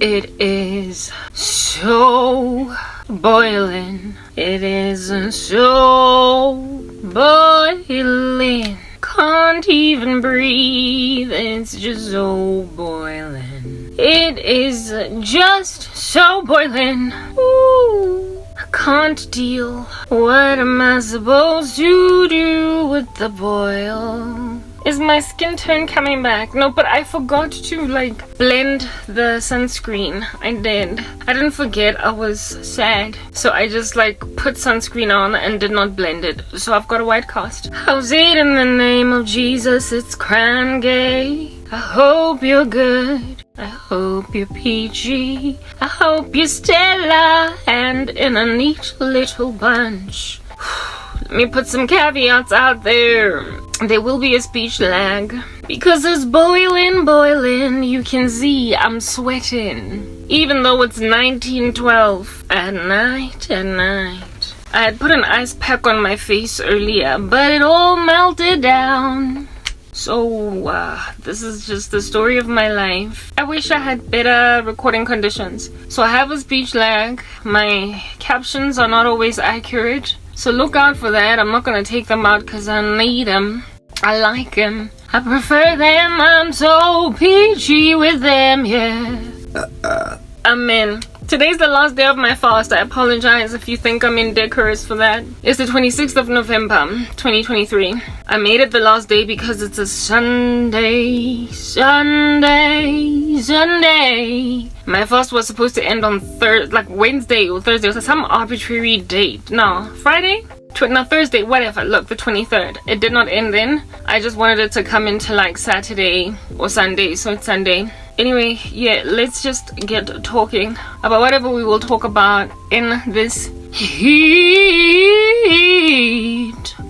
It is so boiling. It is so boiling. Can't even breathe. It's just so boiling. It is just so boiling. Ooh, I can't deal. What am I supposed to do with the boil? Is my skin tone coming back? No, but I forgot to blend the sunscreen. I did. I didn't forget. I was sad. So I just put sunscreen on and did not blend it. So I've got a white cast. How's it in the name of Jesus? It's crime gay. I hope you're good. I hope you're peachy. I hope you're Stella and in a neat little bunch. Let me put some caveats out there. There will be a speech lag because it's boiling. You can see I'm sweating, even though it's 1912 at night. I had put an ice pack on my face earlier, but it all melted down. So this is just the story of my life. I wish I had better recording conditions. So I have a speech lag. My captions are not always accurate. So look out for that. I'm not going to take them out because I need them. I like them. I prefer them. I'm so peachy with them, yeah. Amen. Today's the last day of my fast. I apologize if you think I'm indecorous for that. It's the 26th of November, 2023. I made it the last day because it's a Sunday. My fast was supposed to end on Wednesday or Thursday. It was some arbitrary date. No, Friday? Thursday, whatever. Look, the 23rd. It did not end then. I just wanted it to come into Saturday or Sunday, so it's Sunday. Anyway, yeah, let's just get talking about whatever we will talk about in this heat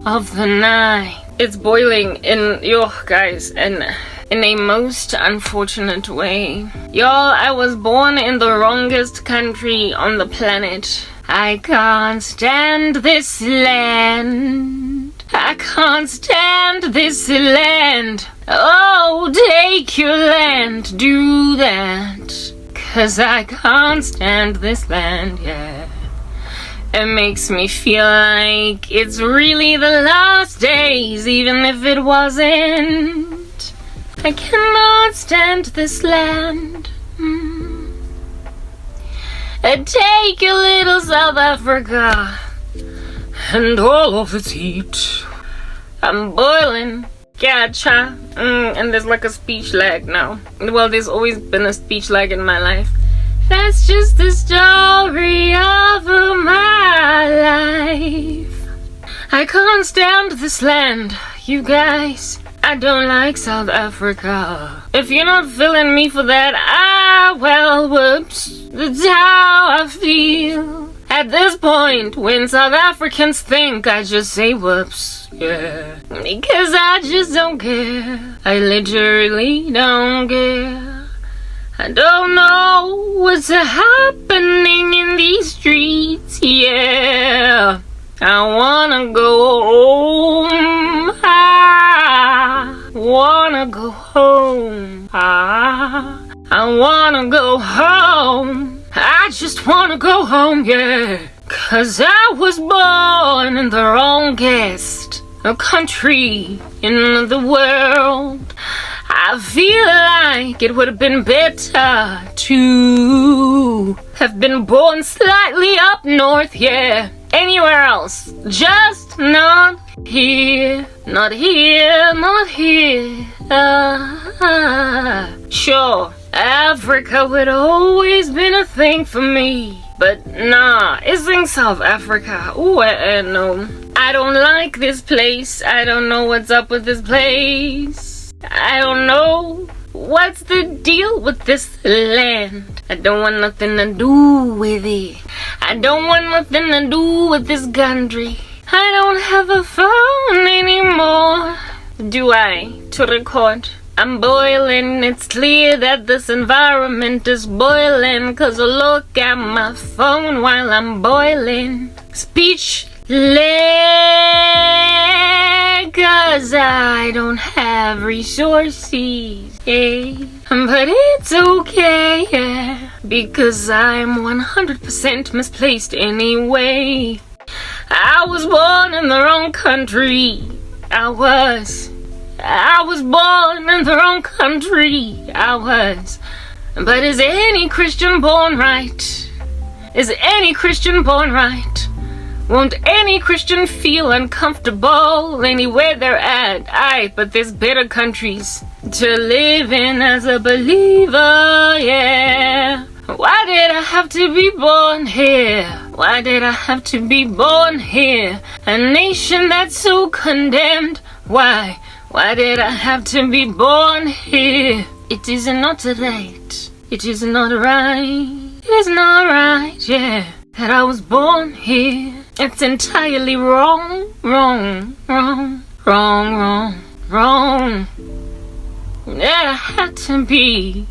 of the night. It's boiling in guys, and in a most unfortunate way. Y'all, I was born in the wrongest country on the planet. I can't stand this land. I can't stand this land. Oh, take your land, do that. 'Cause I can't stand this land, yeah. It makes me feel like it's really the last days, even if it wasn't. I cannot stand this land. Take your little South Africa and all of its heat. I'm boiling. Gotcha. And there's a speech lag now. Well, there's always been a speech lag in my life. That's just the story of my life. I can't stand this land, you guys. I don't like South Africa. If you're not feeling me for that, well, whoops. That's how I feel. At this point, when South Africans think, I just say whoops, yeah. Because I just don't care. I literally don't care. I don't know what's happening in these streets, yeah. I wanna go home. I wanna go home. I wanna go home. I just wanna go home, yeah. 'Cause I was born in the wrongest country in the world. I feel like it would have been better to have been born slightly up north, yeah. Anywhere else, just not here. Not here, not here. Sure, Africa would always been a thing for me. But nah, it's in South Africa. Ooh, no. I don't like this place. I don't know what's up with this place. I don't know what's the deal with this land. I don't want nothing to do with it. I don't want nothing to do with this country. I don't have a phone anymore. Do I? To record. I'm boiling. It's clear that this environment is boiling. 'Cause look at my phone while I'm boiling. Speech lag. 'Cause I don't have resources. Yeah. But it's okay. Yeah. because I'm 100% misplaced anyway. I was born in the wrong country. I was born in the wrong country. I was. But is any Christian born right? Is any Christian born right? Won't any Christian feel uncomfortable anywhere they're at? Aye, but there's better countries to live in as a believer, yeah. Why did I have to be born here? Why did I have to be born here? A nation that's so condemned. Why? Why did I have to be born here? It is not right. It is not right. It is not right, yeah, that I was born here. It's entirely wrong, wrong, wrong, wrong, wrong, wrong. That I had to be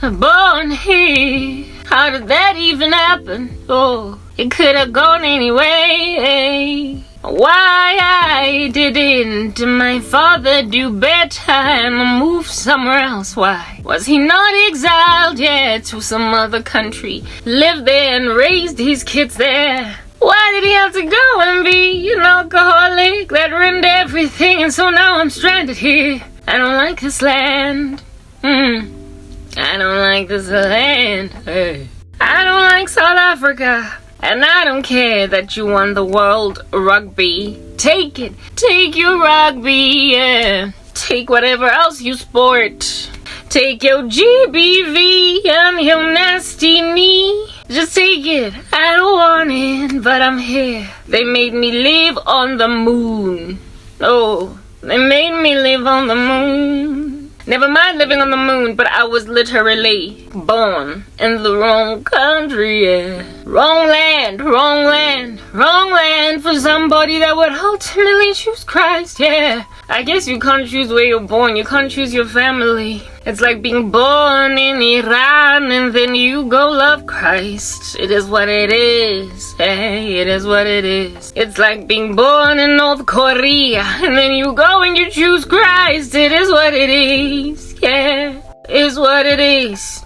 born here. How did that even happen? Oh, it could have gone anyway. Why didn't my father do better and move somewhere else? Why was he not exiled yet to some other country, lived there and raised his kids there? Why did he have to go and be an alcoholic that ruined everything, and so now I'm stranded here? I don't like this land. I don't like this land. Hey. I don't like South Africa. And I don't care that you won the world rugby. Take it. Take your rugby, yeah. Take whatever else you sport. Take your GBV and your nasty knee. Just take it. I don't want it, but I'm here. They made me live on the moon. Oh, they made me live on the moon. Never mind living on the moon, but I was literally born in the wrong country, yeah. Wrong land, wrong land, wrong land for somebody that would ultimately choose Christ, yeah. I guess you can't choose where you're born, you can't choose your family. It's like being born in Iran and then you go love Christ. It is what it is, hey, it is what it is. It's like being born in North Korea and then you go and you choose Christ. It is what it is, yeah, is what it is.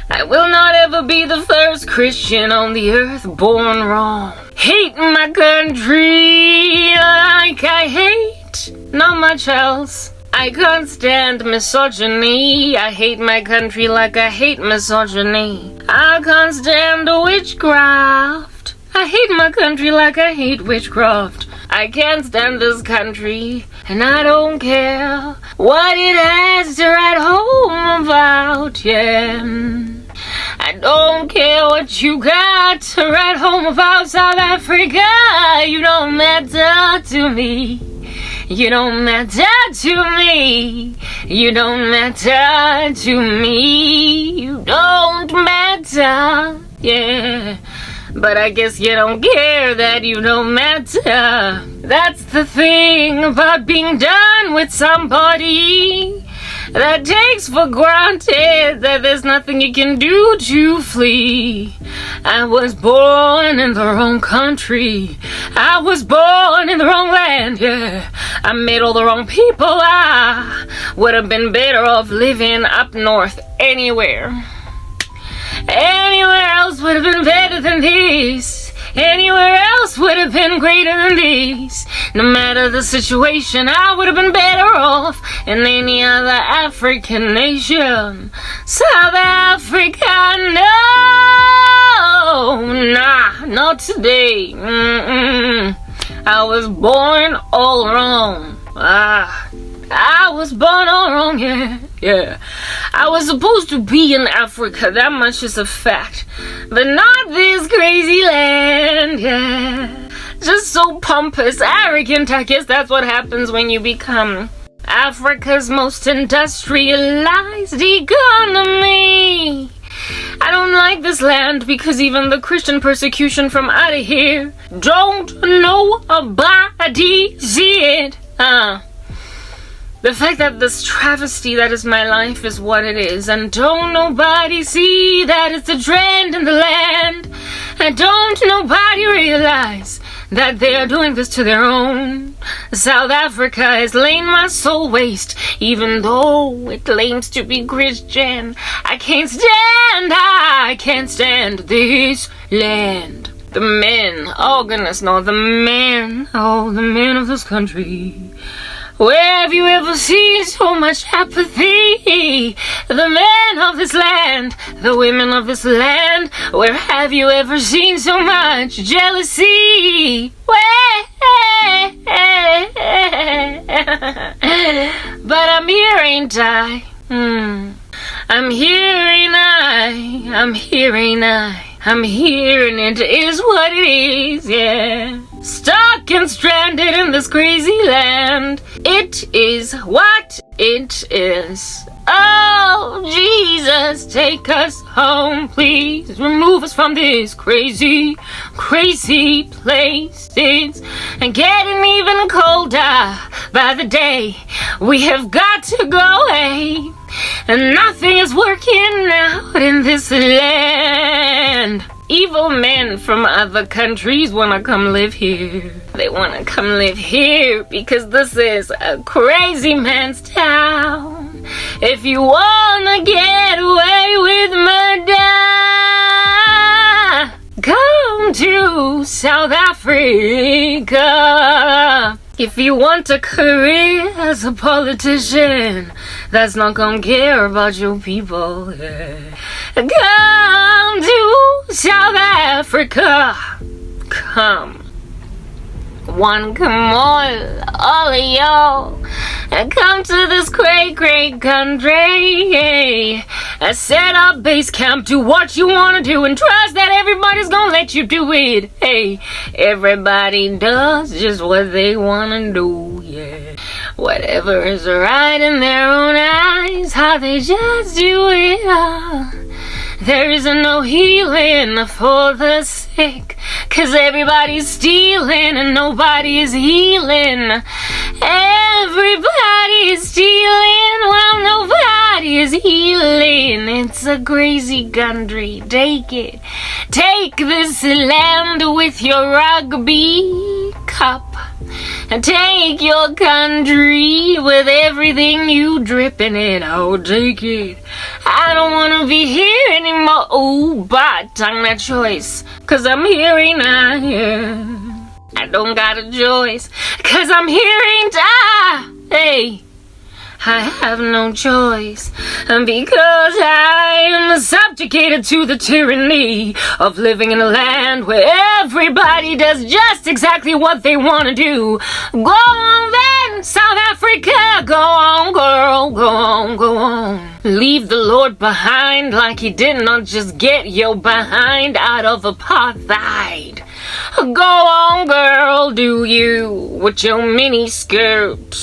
I will not ever be the first Christian on the earth born wrong. Hate my country like I hate not much else. I can't stand misogyny. I hate my country like I hate misogyny. I can't stand witchcraft. I hate my country like I hate witchcraft. I can't stand this country, and I don't care what it has to write home about, yeah. I don't care what you got to write home about South Africa. You don't matter to me. You don't matter to me. You don't matter to me. You don't matter, yeah. But I guess you don't care that you don't matter. That's the thing about being done with somebody that takes for granted that there's nothing you can do to flee. I was born in the wrong country. I was born in the wrong land, yeah. I met all the wrong people. I would have been better off living up north anywhere. Anywhere else would have been better than this. Anywhere else would have been greater than this. No matter the situation, I would have been better off in any other African nation. South Africa, no, nah, not today. I was born all wrong. I was born all wrong, yeah. I was supposed to be in Africa, that much is a fact. But not this crazy land, yeah. Just so pompous, arrogant, I guess that's what happens when you become Africa's most industrialized economy. I don't like this land because even the Christian persecution from out of here don't nobody see it. The fact that this travesty that is my life is what it is, and don't nobody see that it's a trend in the land, and don't nobody realize that they are doing this to their own South Africa has lain my soul waste, even though it claims to be Christian. I can't stand this land. The men, oh goodness, no, the men of this country. Where have you ever seen so much apathy? The men of this land, the women of this land. Where have you ever seen so much jealousy? But I'm here, ain't I? I'm here, ain't I? I'm here, ain't I? I'm here and it is what it is, yeah. Stuck and stranded in this crazy land. It is what it is. Oh, Jesus, take us home, please. Remove us from this crazy, crazy place. It's getting even colder by the day. We have got to go away. And nothing is working out in this land. Evil men from other countries want to come live here. They want to come live here because this is a crazy man's town. If you want to get away with murder, come to South Africa. If you want a career as a politician that's not gonna care about your people, come to South Africa. Come on, all of y'all, and come to this great, great country. Set up base camp, do what you wanna do, and trust that everybody's gonna let you do it. Hey, everybody does just what they wanna do, yeah. Whatever is right in their own eyes, how they just do it. There is no healing for the sick, 'cause everybody's stealing and nobody is healing. Everybody is stealing while nobody is healing. It's a crazy country. Take it. Take this land with your rugby cup. And take your country with everything you drip in it. Oh, take it. I don't wanna be here anymore. Oh, but I'm not choice. 'Cause I'm here, ain't I? Yeah. I don't got a choice. 'Cause I'm here, ain't I? Hey. I have no choice, because I am subjugated to the tyranny of living in a land where everybody does just exactly what they want to do. Go on then, South Africa, go on, girl, go on, go on. Leave the Lord behind like he did not just get your behind out of apartheid. Go on, girl, do you, with your mini skirt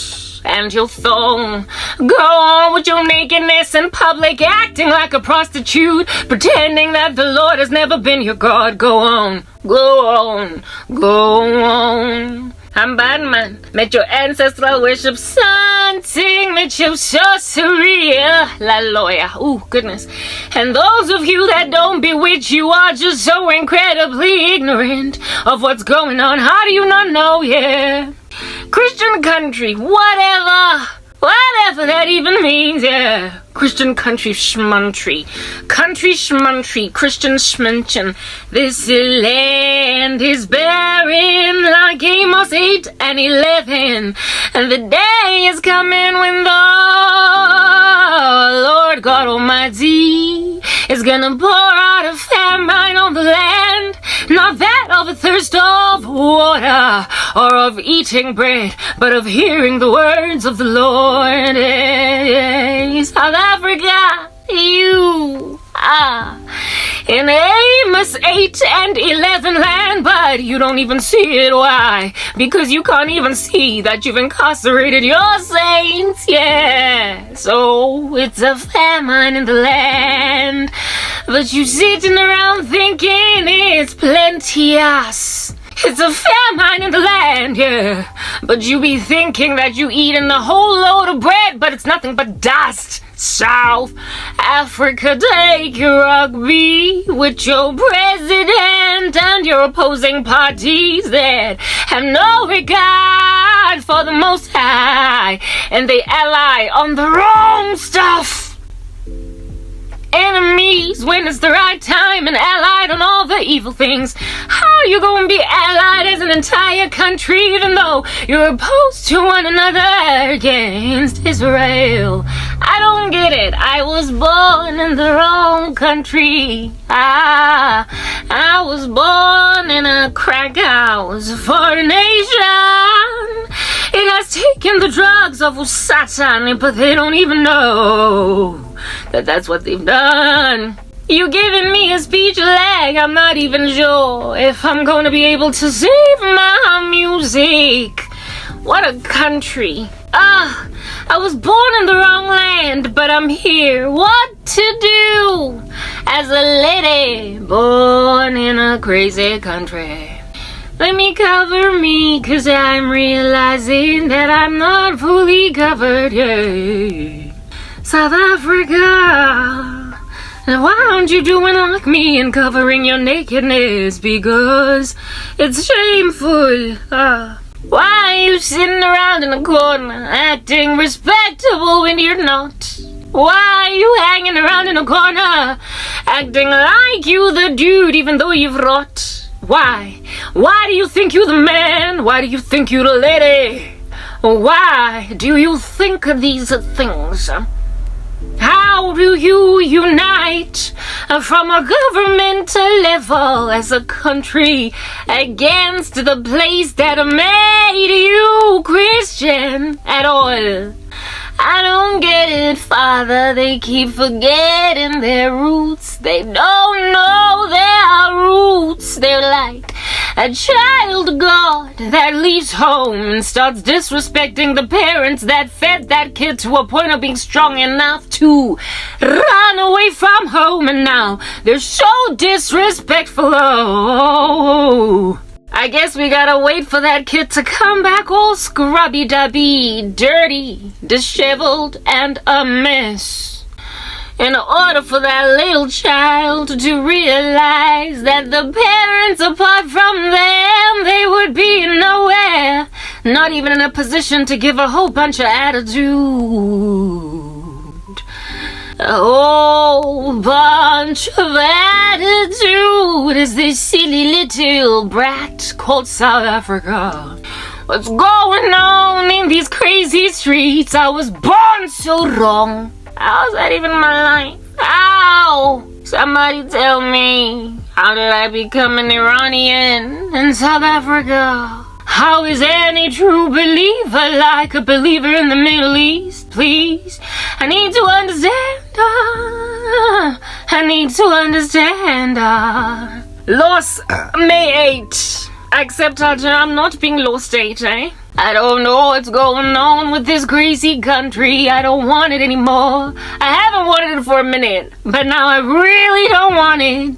and your thong. Go on with your nakedness in public, acting like a prostitute, pretending that the Lord has never been your God. Go on, go on, go on. I'm Batman, met your ancestral worship something, met your sorcery, la lawyer, ooh, goodness. And those of you that don't bewitch, you are just so incredibly ignorant of what's going on. How do you not know, yeah? Christian country, whatever that even means, yeah. Christian country schmuntry, Christian schmunchin. This land is barren like Amos 8 and 11, and the day is coming when the Lord God Almighty is gonna pour out a famine on the land, not that of a thirst of water or of eating bread, but of hearing the words of the Lord. South Africa, you are in Amos 8 and 11 land, but you don't even see it. Why? Because you can't even see that you've incarcerated your saints, yeah. So it's a famine in the land, but you sitting around thinking it's plenteous. It's a famine in the land, yeah. But you be thinking that you eating a whole load of bread, but it's nothing but dust. South Africa, take your rugby with your president and your opposing parties that have no regard fight for the Most High, and they ally on the wrong stuff. Enemies when it's the right time and allied on all the evil things. How are you going to be allied as an entire country even though you're opposed to one another against Israel? I don't get it. I was born in the wrong country. I was born in a crack house for a nation. It has taken the drugs of Satan, but they don't even know that that's what they've done. You giving me a speech lag. I'm not even sure if I'm going to be able to save my music. What a country. I was born in the wrong land, but I'm here. What to do as a lady born in a crazy country? Let me cover me, 'cause I'm realizing that I'm not fully covered, yeah. South Africa, now why aren't you doing like me and covering your nakedness? Because it's shameful. Why are you sitting around in a corner acting respectable when you're not? Why are you hanging around in a corner acting like you the dude even though you've rot? Why? Why do you think you're the man? Why do you think you're the lady? Why do you think these things? How do you unite from a governmental level as a country against the place that made you Christian at all? I don't get it, Father. They keep forgetting their roots. They don't know their roots. They're like a child God that leaves home and starts disrespecting the parents that fed that kid to a point of being strong enough to run away from home, and now they're so disrespectful. Oh, I guess we gotta wait for that kid to come back all scrubby-dubby, dirty, disheveled, and a mess. In order for that little child to realize that the parents, apart from them, they would be nowhere, not even in a position to give a whole bunch of attitude. A whole bunch of attitude is this silly little brat called South Africa. What's going on in these crazy streets? I was born so wrong. How's that even my life? Ow! Somebody tell me, how did I become an Iranian in South Africa? How is any true believer like a believer in the Middle East? Please, I need to understand. I need to understand. Lost May 8. Except I'm not being lost 8, eh? I don't know what's going on with this crazy country. I don't want it anymore. I haven't wanted it for a minute, but now I really don't want it.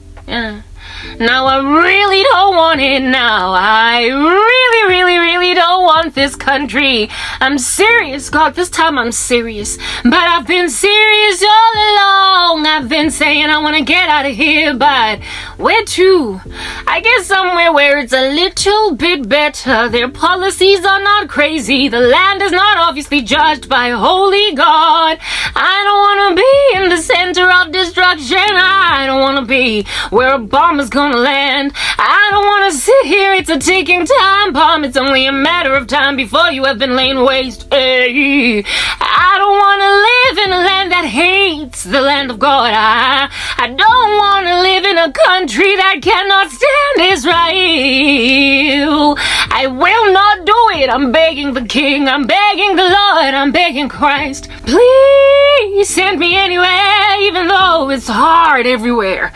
Now I really don't want it now. I really don't want this country. I'm serious, God, this time I'm serious. But I've been serious all along. I've been saying I want to get out of here, but where to? I guess somewhere where it's a little bit better. Their policies are not crazy. The land is not obviously judged by a holy God. I don't want to be in the center of destruction. I don't want to be where a bomb is gonna land. I don't want to sit here. It's a ticking time bomb. It's only a matter of time before you have been laid waste. Hey, I don't want to live in a land that hates the land of God. I don't want to live in a country that cannot stand Israel. I will not do it. I'm begging the King. I'm begging the Lord. I'm begging Christ. Please send me anywhere, even though it's hard everywhere.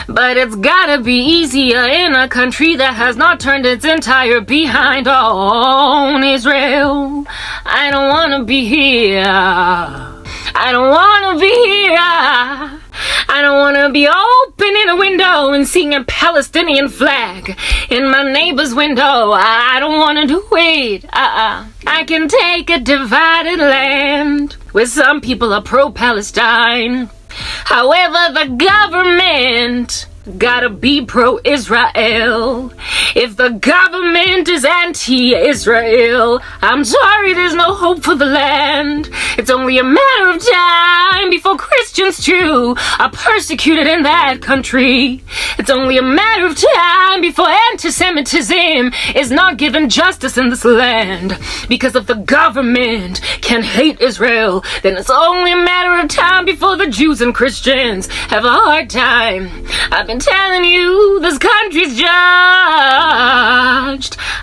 But it's gotta be easier in a country that has not turned its entire behind on Israel. I don't want to be here. I don't want to be here. I don't want to be opening a window and seeing a Palestinian flag in my neighbor's window. I don't want to do it. I can take a divided land where some people are pro-Palestine. However, the government gotta be pro-Israel. If the government is anti-Israel, I'm sorry, there's no hope for the land. It's only a matter of time before Christians too are persecuted in that country. It's only a matter of time before anti-Semitism is not given justice in this land. Because if the government can hate Israel, then it's only a matter of time before the Jews and Christians have a hard time. I've been telling you, this country's judged.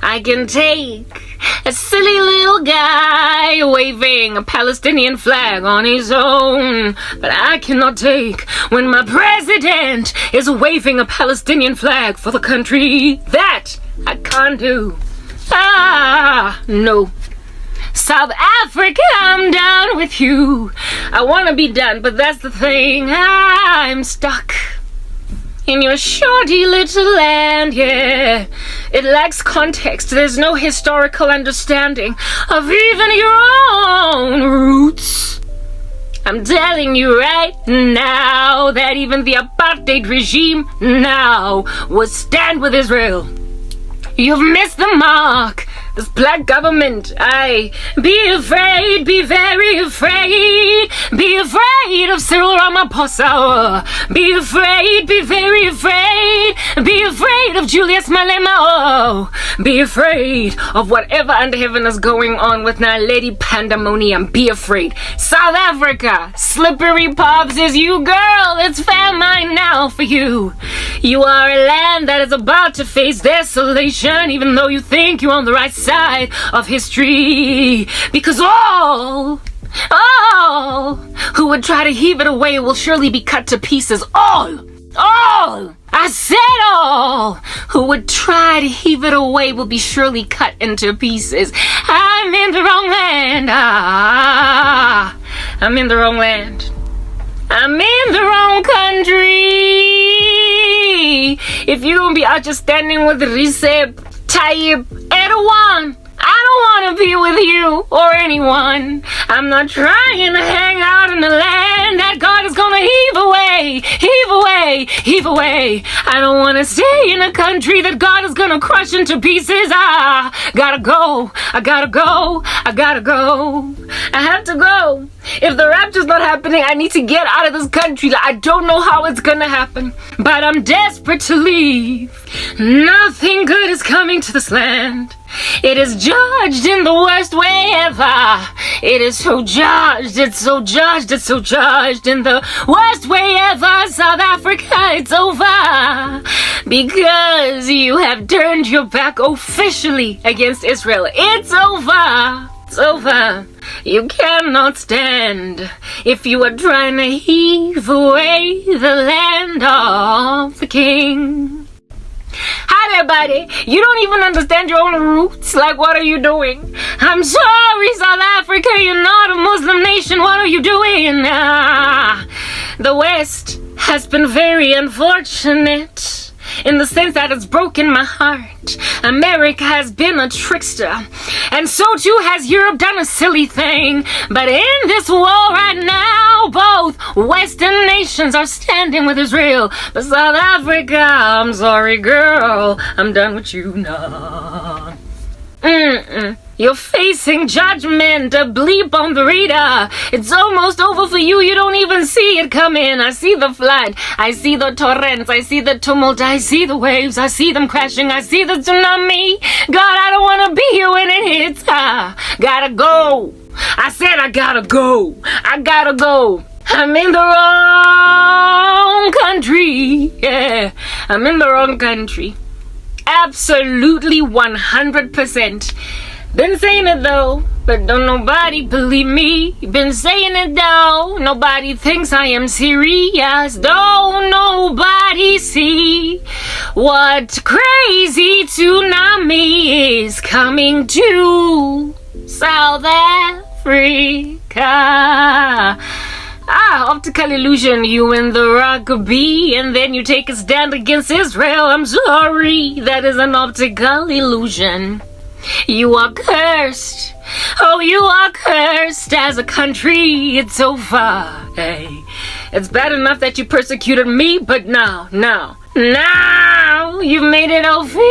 I can take a silly little guy waving a Palestinian flag on his own, but I cannot take when my president is waving a Palestinian flag for the country. That I can't do. No. South Africa, I'm done with you. I want to be done, but that's the thing. I'm stuck in your shorty little land, yeah. It lacks context. There's no historical understanding of even your own roots. I'm telling you right now that even the apartheid regime now would stand with Israel. You've missed the mark. This black government, be afraid, be very afraid. Be afraid of Cyril Ramaphosa. Be afraid, be very afraid. Be afraid of Julius Malema. Be afraid of whatever under heaven is going on with Naledi Pandemonium. Be afraid. South Africa, slippery paths is you, girl. It's famine now for you. You are a land that is about to face desolation, even though you think you're on the right side of history. Because all who would try to heave it away will surely be cut to pieces. All, I said all who would try to heave it away will be surely cut into pieces. I'm in the wrong land. I'm in the wrong land. I'm in the wrong country. If you're gonna be out just standing with Recep Tayyip Erdogan, I don't want to be with you or anyone. I'm not trying to hang out in the land that God is gonna heave away, heave away, heave away. I don't want to stay in a country that God is gonna crush into pieces. Gotta go. I gotta go. I gotta go. I have to go. If the rapture's not happening, I need to get out of this country. I don't know how it's gonna happen, but I'm desperate to leave. Nothing good is coming to this land. It is judged in the worst way ever. It is so judged, it's so judged, it's so judged in the worst way ever. South Africa, it's over. Because you have turned your back officially against Israel. It's over. It's over. You cannot stand if you are trying to heave away the land of the king. Hi there, buddy. You don't even understand your own roots. Like, what are you doing? I'm sorry, South Africa. You're not a Muslim nation. What are you doing? The West has been very unfortunate in the sense that it's broken my heart. America has been a trickster, and so too has Europe done a silly thing. But in this war right now, both Western nations are standing with Israel. But South Africa, I'm sorry, girl, I'm done with you now. You're facing judgment, a bleep on the radar. It's almost over for you. You don't even see it coming. I see the flood. I see the torrents. I see the tumult. I see the waves. I see them crashing. I see the tsunami. God, I don't want to be here when it hits. Gotta go. I said I gotta go. I gotta go. I'm in the wrong country. Yeah, I'm in the wrong country. Absolutely 100%. Been saying it though, but don't nobody believe me. Been saying it though, nobody thinks I am serious. Don't nobody see what crazy tsunami is coming to South Africa. Optical illusion, you in the rugby, and then you take a stand against Israel. I'm sorry, that is an optical illusion. You are cursed. Oh, you are cursed as a country. It's over. Hey, it's bad enough that you persecuted me, but now, Now you've made it official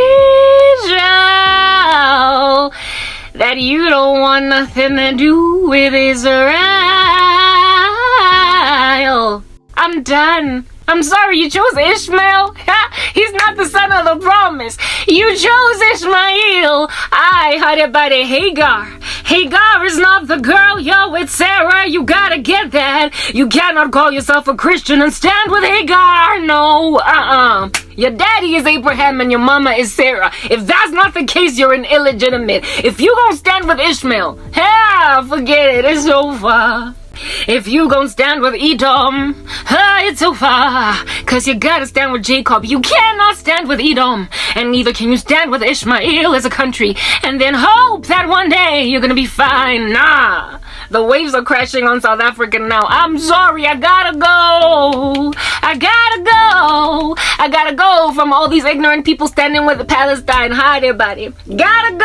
that you don't want nothing to do with Israel. I'm done. I'm sorry, you chose Ishmael? He's not the son of the promise. You chose Ishmael. I had it by the Hagar. Hagar is not the girl. Yo, it's Sarah. You gotta get that. You cannot call yourself a Christian and stand with Hagar. No, Your daddy is Abraham and your mama is Sarah. If that's not the case, you're an illegitimate. If you gonna stand with Ishmael, forget it. It's over. If you gon' stand with Edom, it's over. Cause you gotta stand with Jacob. You cannot stand with Edom. And neither can you stand with Ishmael as a country and then hope that one day you're gonna be fine. Nah. The waves are crashing on South Africa now. I'm sorry, I gotta go. I gotta go from all these ignorant people standing with Palestine. Hi there, buddy. Gotta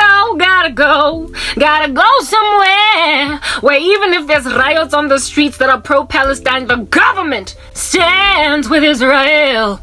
go somewhere where even if there's riots on the streets that are pro-Palestine, the government stands with Israel.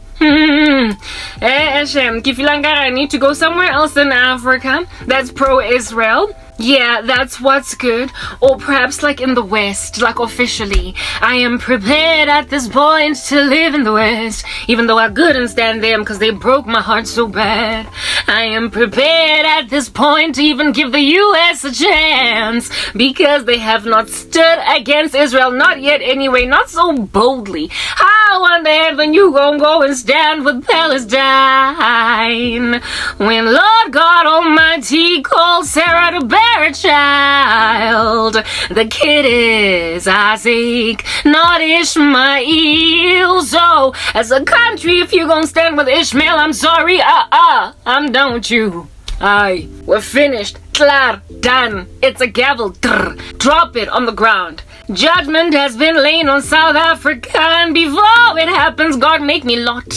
Kifilanga, I need to go somewhere else in Africa that's pro-Israel. Yeah, that's what's good. Or perhaps like in the West, like officially. I am prepared at this point to live in the West, even though I couldn't stand them because they broke my heart so bad. I am prepared at this point to even give the U.S. a chance because they have not stood against Israel. Not yet anyway, not so boldly. How on the heaven you gonna go and stand with Palestine when Lord God Almighty called Sarah to bear a child? The kid is Isaac, not Ishmael. So, as a country, if you gonna stand with Ishmael, I'm sorry, I'm done with you. Aye, we're finished. Klar, done. It's a gavel. Drop it on the ground. Judgment has been laid on South Africa, and before it happens, God make me Lot.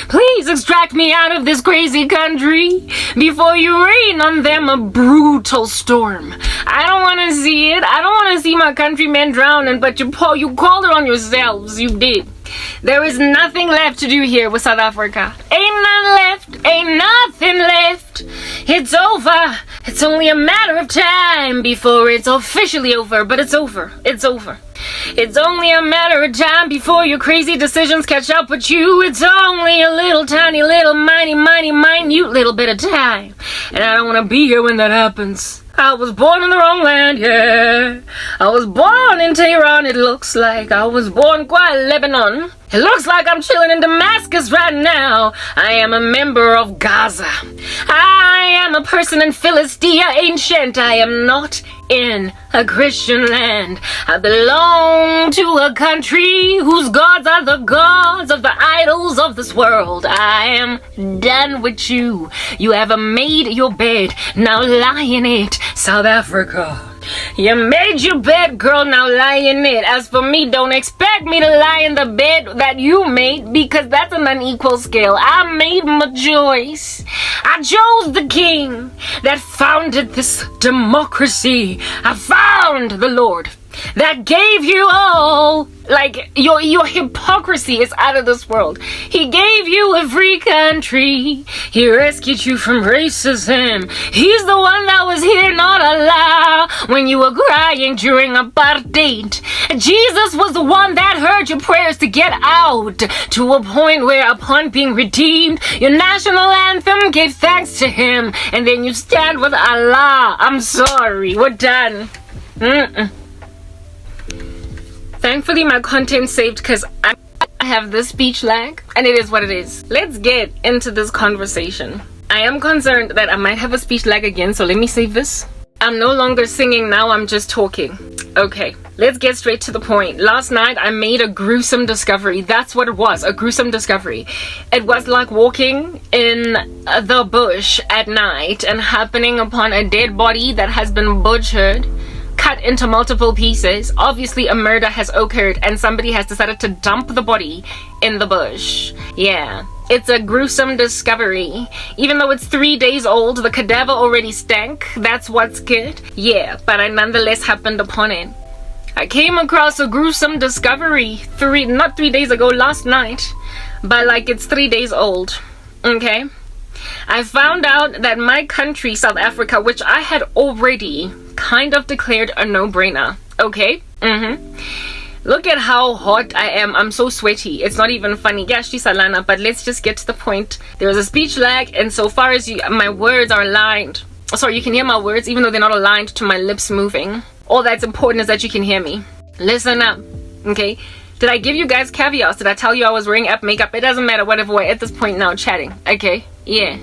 Please extract me out of this crazy country before you rain on them a brutal storm. I don't want to see it. I don't want to see my countrymen drowning, but you called it on yourselves. You did. There is nothing left to do here with South Africa. Ain't none left. Ain't nothing left. It's over. It's only a matter of time before it's officially over, but it's over. It's over. It's only a matter of time before your crazy decisions catch up with you. It's only a little tiny, little minute little bit of time. And I don't want to be here when that happens. I was born in the wrong land, yeah. I was born in Tehran, it looks like. I was born quite Lebanon. It looks like I'm chilling in Damascus right now. I am a member of Gaza. I am a person in Philistia ancient. I am not in a Christian land. I belong to a country whose gods are the gods of the idols of this world. I am done with you. You have made your bed. Now lie in it, South Africa. You made your bed, girl, now lie in it. As for me, don't expect me to lie in the bed that you made because that's an unequal scale. I made my choice. I chose the king that founded this democracy. I found the Lord that gave you all. Like, your hypocrisy is out of this world. He gave you a free country. He rescued you from racism. He's the one that was here, not Allah, when you were crying during apartheid. Jesus was the one that heard your prayers to get out to a point where, upon being redeemed, your national anthem gave thanks to him, and then you stand with Allah. I'm sorry, we're done. Thankfully, my content's saved because I have this speech lag, and it is what it is. Let's get into this conversation. I am concerned that I might have a speech lag again, so let me save this. I'm no longer singing now, I'm just talking. Okay, let's get straight to the point. Last night, I made a gruesome discovery. That's what it was, a gruesome discovery. It was like walking in the bush at night and happening upon a dead body that has been butchered, cut into multiple pieces. Obviously a murder has occurred and somebody has decided to dump the body in the bush. Yeah, it's a gruesome discovery. Even though it's 3 days old, the cadaver already stank. That's what's good. Yeah, but I nonetheless happened upon it. I came across a gruesome discovery not 3 days ago, last night, but like it's 3 days old. Okay, I found out that my country, South Africa, which I had already kind of declared a no-brainer. Okay. Look at how hot I am. I'm so sweaty. It's not even funny. Gashti Salana, but let's just get to the point. There is a speech lag, and so far as my words are aligned. Sorry, you can hear my words even though they're not aligned to my lips moving. All that's important is that you can hear me. Listen up, okay? Did I give you guys caveats? Did I tell you I was wearing makeup? It doesn't matter, whatever. We're at this point now chatting, okay? Yeah.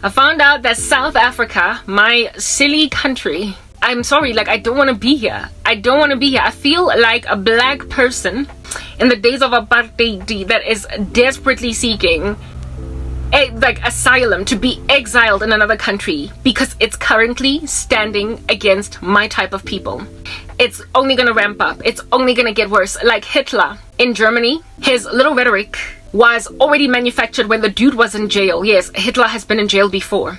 I found out that South Africa, my silly country, I'm sorry, like, I don't want to be here. I don't want to be here. I feel like a black person in the days of apartheid that is desperately seeking like asylum, to be exiled in another country because it's currently standing against my type of people. It's only gonna ramp up. It's only gonna get worse. Like Hitler in Germany, his little rhetoric was already manufactured when the dude was in jail. Yes, Hitler has been in jail before.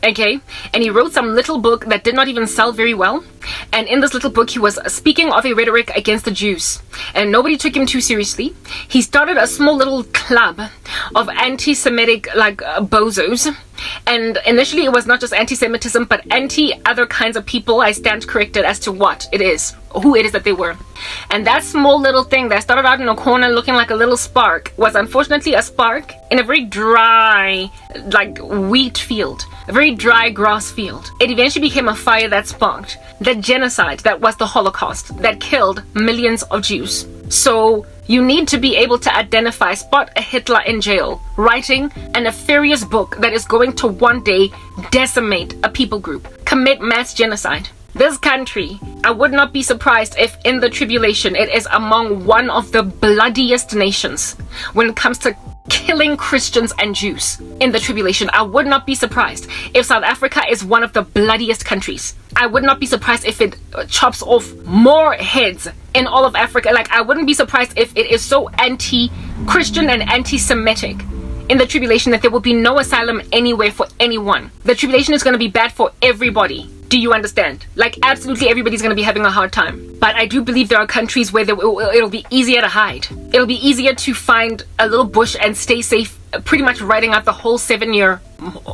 Okay, and he wrote some little book that did not even sell very well, and in this little book he was speaking of a rhetoric against the Jews, and nobody took him too seriously. He started a small little club of anti-Semitic like bozos, and initially it was not just anti-Semitism but anti-other kinds of people. I stand corrected as to what it is, who it is that they were. And that small little thing that started out in a corner looking like a little spark was unfortunately a spark in a very dry, like, wheat field, a very dry grass field. It eventually became a fire that sparked the genocide that was the Holocaust, that killed millions of Jews. So you need to be able to identify, spot a Hitler in jail, writing a nefarious book that is going to one day decimate a people group, commit mass genocide. This country, I would not be surprised if in the tribulation it is among one of the bloodiest nations when it comes to killing Christians and Jews. In the tribulation, I would not be surprised if South Africa is one of the bloodiest countries. I would not be surprised if it chops off more heads in all of Africa. Like, I wouldn't be surprised if it is so anti-Christian and anti-Semitic in the tribulation that there will be no asylum anywhere for anyone. The tribulation is going to be bad for everybody. Do you understand? Like, absolutely everybody's going to be having a hard time. But I do believe there are countries where it'll be easier to hide. It'll be easier to find a little bush and stay safe, pretty much riding out the whole 7-year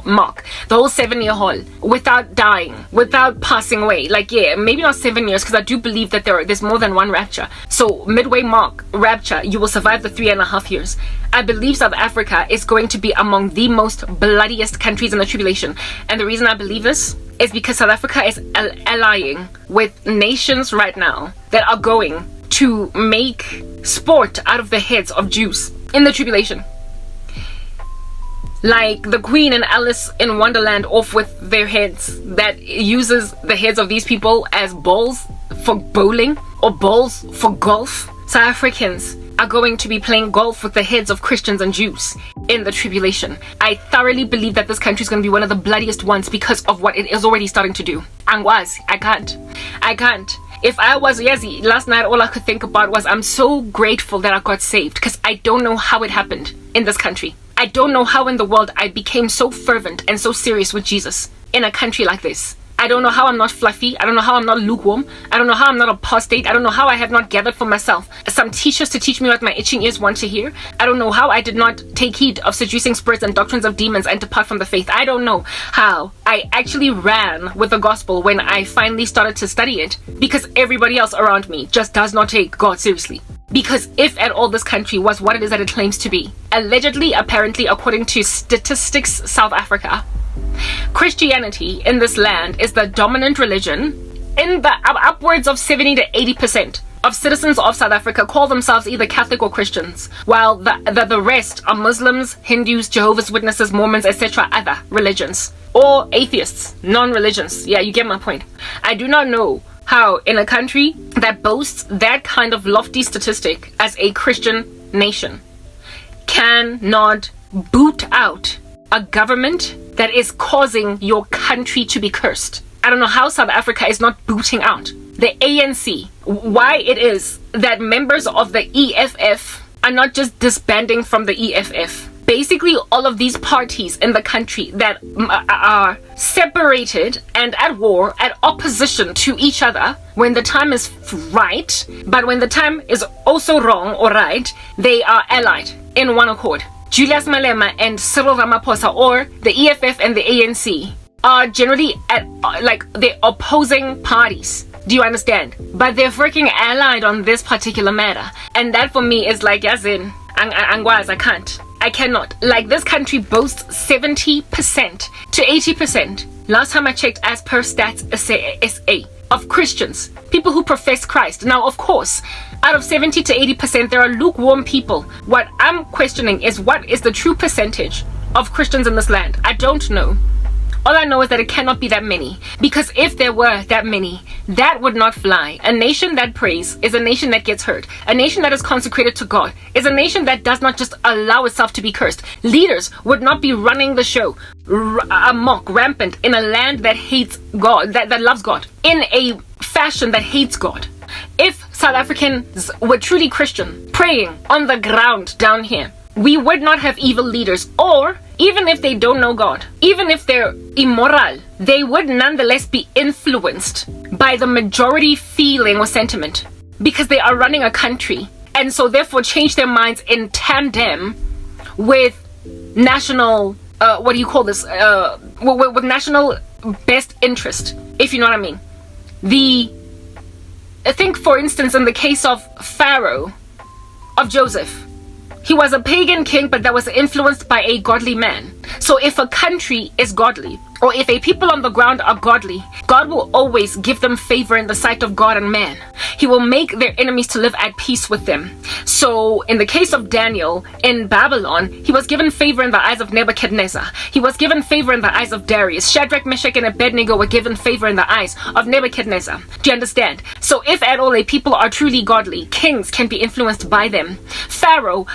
mark, the whole 7-year haul, without dying, without passing away. Like, yeah, maybe not 7 years, because I do believe that there's more than one rapture. So midway mark, rapture, you will survive the 3.5 years. I believe South Africa is going to be among the most bloodiest countries in the tribulation. And the reason I believe this is because South Africa is allying with nations right now that are going to make sport out of the heads of Jews in the tribulation. Like the Queen and Alice in Wonderland off with their heads, that uses the heads of these people as balls for bowling or balls for golf. South Africans are going to be playing golf with the heads of Christians and Jews in the tribulation. I thoroughly believe that this country is going to be one of the bloodiest ones because of what it is already starting to do. I can't. If I was Yazi, last night all I could think about was I'm so grateful that I got saved, because I don't know how it happened in this country. I don't know how in the world I became so fervent and so serious with Jesus in a country like this. I don't know how I'm not fluffy. I don't know how I'm not lukewarm. I don't know how I'm not apostate. I don't know how I have not gathered for myself some teachers to teach me what my itching ears want to hear. I don't know how I did not take heed of seducing spirits and doctrines of demons and depart from the faith. I don't know how I actually ran with the gospel when I finally started to study it, because everybody else around me just does not take God seriously. Because if at all this country was what it is that it claims to be, allegedly, apparently, according to Statistics South Africa, Christianity in this land is the dominant religion. In the upwards of 70 to 80% of citizens of South Africa call themselves either Catholic or Christians, while the rest are Muslims, Hindus, Jehovah's Witnesses, Mormons, etc., other religions, or atheists, non-religions. Yeah, you get my point. I do not know how in a country that boasts that kind of lofty statistic as a Christian nation cannot boot out a government that is causing your country to be cursed. I don't know how South Africa is not booting out the ANC. Why it is that members of the EFF are not just disbanding from the EFF. basically all of these parties in the country that are separated and at war, at opposition to each other when the time is right, but when the time is also wrong or right, they are allied in one accord. Julius Malema and Cyril Ramaphosa, or the EFF and the ANC, are generally at the opposing parties. Do you understand? But they're freaking allied on this particular matter. And that for me is like, as in, I cannot. Like, this country boasts 70% to 80%, last time I checked as per Stats SA, of Christians, people who profess Christ. Now, of course, out of 70 to 80%, there are lukewarm people. What I'm questioning is, what is the true percentage of Christians in this land? I don't know. All I know is that it cannot be that many, because if there were that many, that would not fly. A nation that prays is a nation that gets hurt. A nation that is consecrated to God is a nation that does not just allow itself to be cursed. Leaders would not be running the show amok, rampant, in a land that hates God, that loves God, in a fashion that hates God. If South Africans were truly Christian, praying on the ground down here, we would not have evil leaders. Or even if they don't know God, even if they're immoral, they would nonetheless be influenced by the majority feeling or sentiment, because they are running a country, and so therefore change their minds in tandem with national with national best interest, if you know what I mean. I think, for instance, in the case of Pharaoh, of Joseph, he was a pagan king, but that was influenced by a godly man. So if a country is godly, or if a people on the ground are godly, God will always give them favor in the sight of God and man. He will make their enemies to live at peace with them. So in the case of Daniel in Babylon, he was given favor in the eyes of Nebuchadnezzar. He was given favor in the eyes of Darius. Shadrach, Meshach, and Abednego were given favor in the eyes of Nebuchadnezzar. Do you understand? So if at all a people are truly godly, kings can be influenced by them. Pharaoh,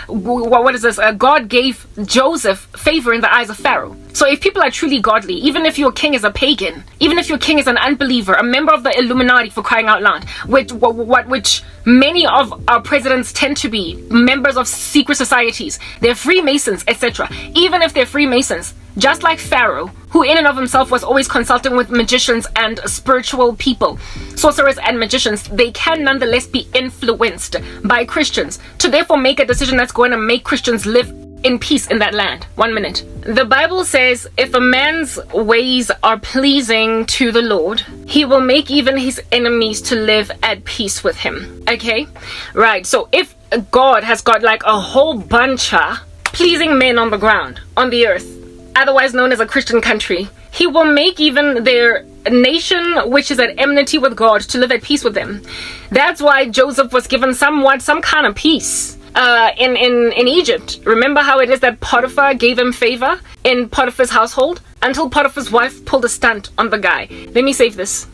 God gave Joseph favor in the eyes of Pharaoh. So if people are truly godly, even if your king is a pagan, even if your king is an unbeliever, a member of the Illuminati, for crying out loud, which many of our presidents tend to be, members of secret societies, they're Freemasons, etc. Even if they're Freemasons, just like Pharaoh, who in and of himself was always consulting with magicians and spiritual people, sorcerers and magicians, they can nonetheless be influenced by Christians to therefore make a decision that's going to make Christians live in peace in that land. 1 minute. The Bible says, if a man's ways are pleasing to the Lord, he will make even his enemies to live at peace with him. Okay? Right. So if God has got like a whole bunch of pleasing men on the ground, on the earth, otherwise known as a Christian country, he will make even their nation, which is at enmity with God, to live at peace with them. That's why Joseph was given some kind of peace in Egypt. Remember how it is that Potiphar gave him favor in Potiphar's household until Potiphar's wife pulled a stunt on the guy. Let me save this.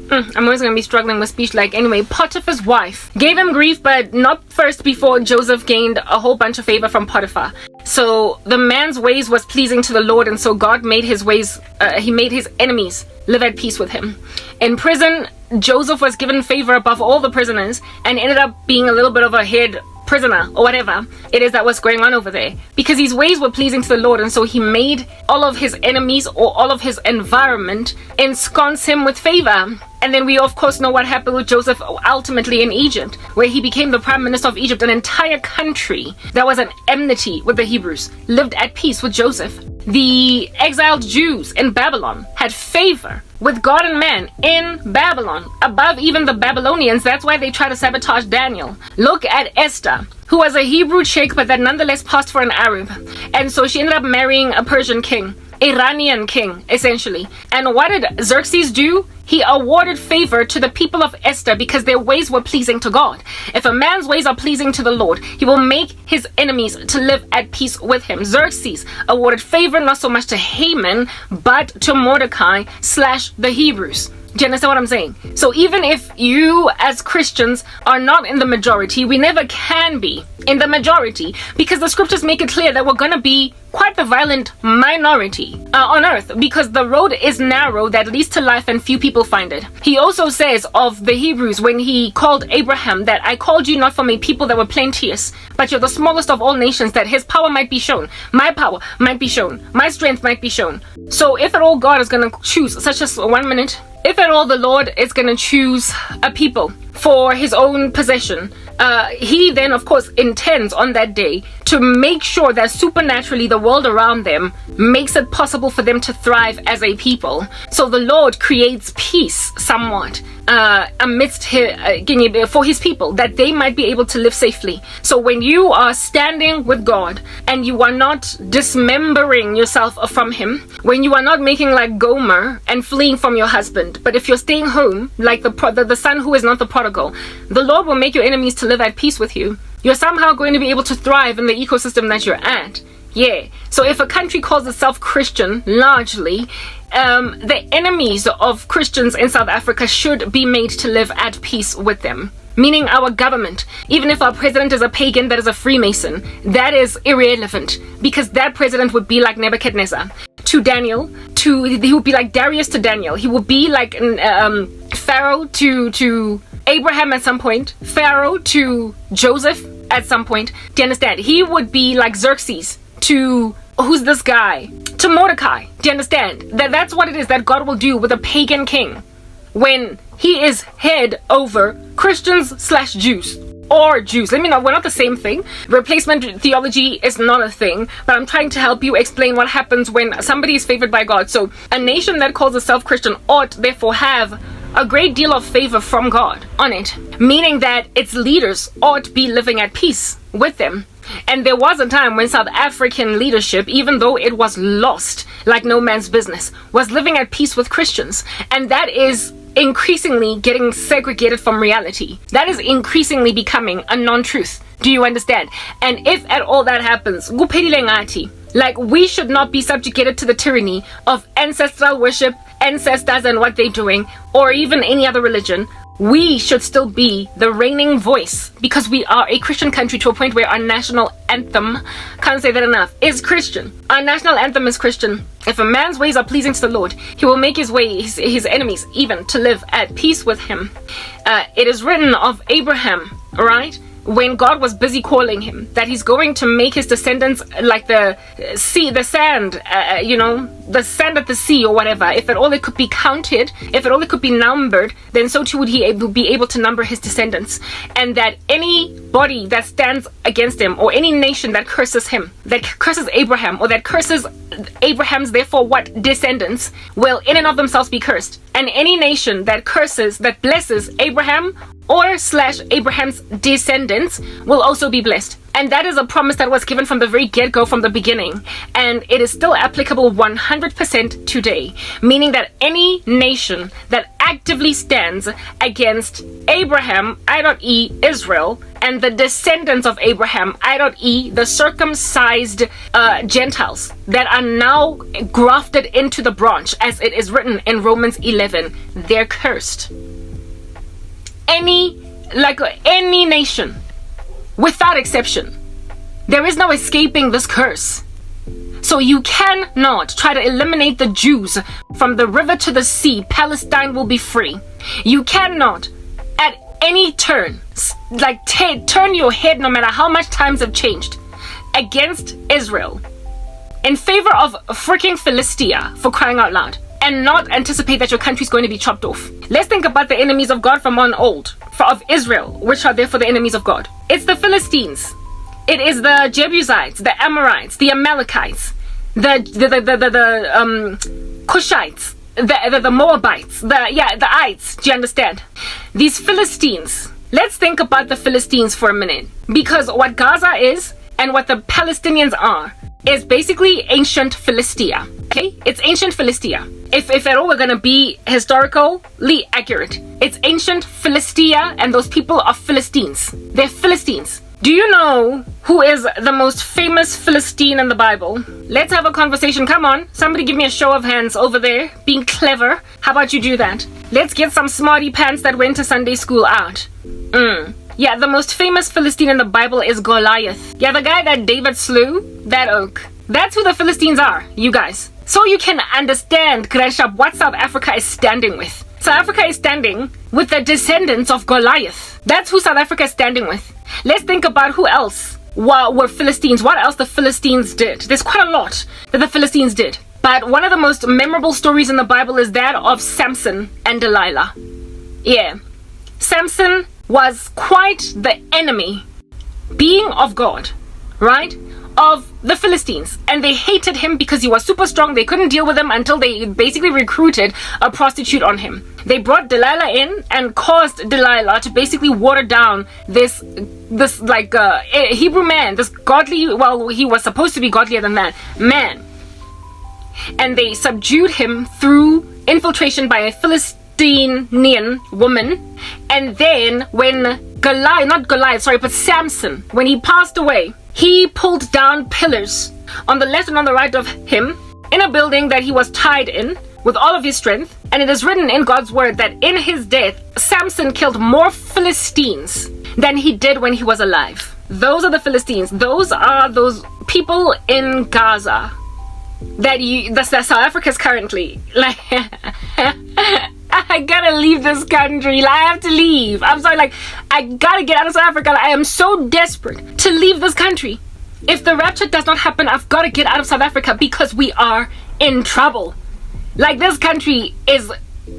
I'm always going to be struggling with speech. Anyway, Potiphar's wife gave him grief, but not first before Joseph gained a whole bunch of favor from Potiphar. So the man's ways was pleasing to the Lord, and so God made his ways, he made his enemies live at peace with him. In prison, Joseph was given favor above all the prisoners and ended up being a little bit of a head prisoner or whatever it is that was going on over there, because his ways were pleasing to the Lord, and so he made all of his enemies or all of his environment ensconce him with favor. And then we of course know what happened with Joseph ultimately in Egypt, where he became the prime minister of Egypt. An entire country that was an enmity with the Hebrews lived at peace with Joseph. The exiled Jews in Babylon had favor with God and man in Babylon above even the Babylonians. That's why they try to sabotage Daniel. Look at Esther, who was a Hebrew chick but that nonetheless passed for an Arab, and so she ended up marrying a Persian king, Iranian king, essentially. And what did Xerxes do? He awarded favor to the people of Esther because their ways were pleasing to God. If a man's ways are pleasing to the Lord, he will make his enemies to live at peace with him. Xerxes awarded favor not so much to Haman, but to Mordecai / the Hebrews. Do you understand what I'm saying? So even if you as Christians are not in the majority, we never can be in the majority, because the scriptures make it clear that we're going to be quite the violent minority on earth, because the road is narrow that leads to life and few people find it. He also says of the Hebrews when he called Abraham that I called you not from a people that were plenteous, but you're the smallest of all nations, that his power might be shown, my power might be shown, my strength might be shown. So if at all God is going to choose, such as 1 minute, if at all the Lord is going to choose a people for his own possession, he then of course intends on that day to make sure that supernaturally the world around them makes it possible for them to thrive as a people. So the Lord creates peace somewhat amidst for his people, that they might be able to live safely. So when you are standing with God and you are not dismembering yourself from him, when you are not making like Gomer and fleeing from your husband, but if you're staying home like the son who is not the prodigal, the Lord will make your enemies to live at peace with you. You're somehow going to be able to thrive in the ecosystem that you're at. Yeah. So if a country calls itself Christian, largely, the enemies of Christians in South Africa should be made to live at peace with them. Meaning our government, even if our president is a pagan that is a Freemason, that is irrelevant, because that president would be like Nebuchadnezzar to Daniel, he would be like Darius to Daniel. He would be like Pharaoh to Abraham at some point, Pharaoh to Joseph at some point. Do you understand? He would be like Xerxes to, who's this guy? To Mordecai. Do you understand? That's what it is that God will do with a pagan king when he is head over Christians/Jews. Or Jews. Let me know, we're not the same thing. Replacement theology is not a thing, but I'm trying to help you explain what happens when somebody is favored by God. So a nation that calls itself Christian ought therefore have a great deal of favor from God on it, meaning that its leaders ought be living at peace with them. And there was a time when South African leadership, even though it was lost like no man's business, was living at peace with Christians. And that is increasingly getting segregated from reality. That is increasingly becoming a non-truth. Do you understand? And if at all that happens, like, we should not be subjugated to the tyranny of ancestral worship, ancestors and what they're doing, or even any other religion. We should still be the reigning voice, because we are a Christian country to a point where our national anthem, can't say that enough, is Christian. Our national anthem is Christian. If a man's ways are pleasing to the Lord, he will make his enemies even to live at peace with him. It is written of Abraham, right? When God was busy calling him, that he's going to make his descendants like the sea, the sand, the sand at the sea or whatever. If at all it could be counted, if at all it could be numbered, then so too would he be able to number his descendants. And that anybody that stands against him, or any nation that curses him, that curses Abraham, or that curses Abraham's therefore what descendants, will in and of themselves be cursed. And any nation that curses, that blesses Abraham or / Abraham's descendants will also be blessed. And that is a promise that was given from the very get-go, from the beginning. And it is still applicable 100% today. Meaning that any nation that actively stands against Abraham, i.e. Israel, and the descendants of Abraham, i.e. the circumcised Gentiles that are now grafted into the branch, as it is written in Romans 11, they're cursed. Any nation, without exception, there is no escaping this curse. So you cannot try to eliminate the Jews from the river to the sea. Palestine will be free. You cannot at any turn, turn your head, no matter how much times have changed, against Israel in favor of freaking Philistia, for crying out loud, and not anticipate that your country is going to be chopped off. Let's think about the enemies of God from on old, of Israel, which are therefore the enemies of God. It's the Philistines. It is the Jebusites, the Amorites, the Amalekites, the Cushites, the Moabites, the Ites. Do you understand? These Philistines. Let's think about the Philistines for a minute, because what Gaza is and what the Palestinians are is basically ancient Philistia. Okay? It's ancient Philistia. If at all we're going to be historically accurate, it's ancient Philistia, and those people are Philistines. They're Philistines. Do you know who is the most famous Philistine in the Bible? Let's have a conversation. Come on. Somebody give me a show of hands over there. Being clever. How about you do that? Let's get some smarty pants that went to Sunday school out. Yeah, the most famous Philistine in the Bible is Goliath. Yeah, the guy that David slew, that oak. That's who the Philistines are, you guys. So you can understand, Gresham, what South Africa is standing with. South Africa is standing with the descendants of Goliath. That's who South Africa is standing with. Let's think about who else were Philistines. What else the Philistines did. There's quite a lot that the Philistines did. But one of the most memorable stories in the Bible is that of Samson and Delilah. Yeah. Samson was quite the enemy, being of God, right? Of the Philistines. And they hated him because he was super strong. They couldn't deal with him until they basically recruited a prostitute on him. They brought Delilah in and caused Delilah to basically water down this Hebrew man, this godly, well, he was supposed to be godlier than that, man. And they subdued him through infiltration by a Philistinian woman. And then when Samson, when he passed away, he pulled down pillars on the left and on the right of him in a building that he was tied in with all of his strength. And it is written in God's word that in his death, Samson killed more Philistines than he did when he was alive. Those are the Philistines. Those are those people in Gaza that South Africa is currently like. I gotta leave this country. I have to leave. I'm sorry, I gotta get out of South Africa. I am so desperate to leave this country. If the rapture does not happen, I've gotta get out of South Africa because we are in trouble. This country is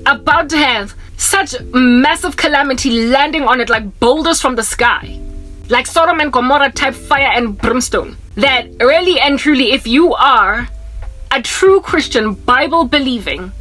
about to have such massive calamity landing on it like boulders from the sky. Like Sodom and Gomorrah type fire and brimstone. That really and truly, if you are a true Christian, Bible believing,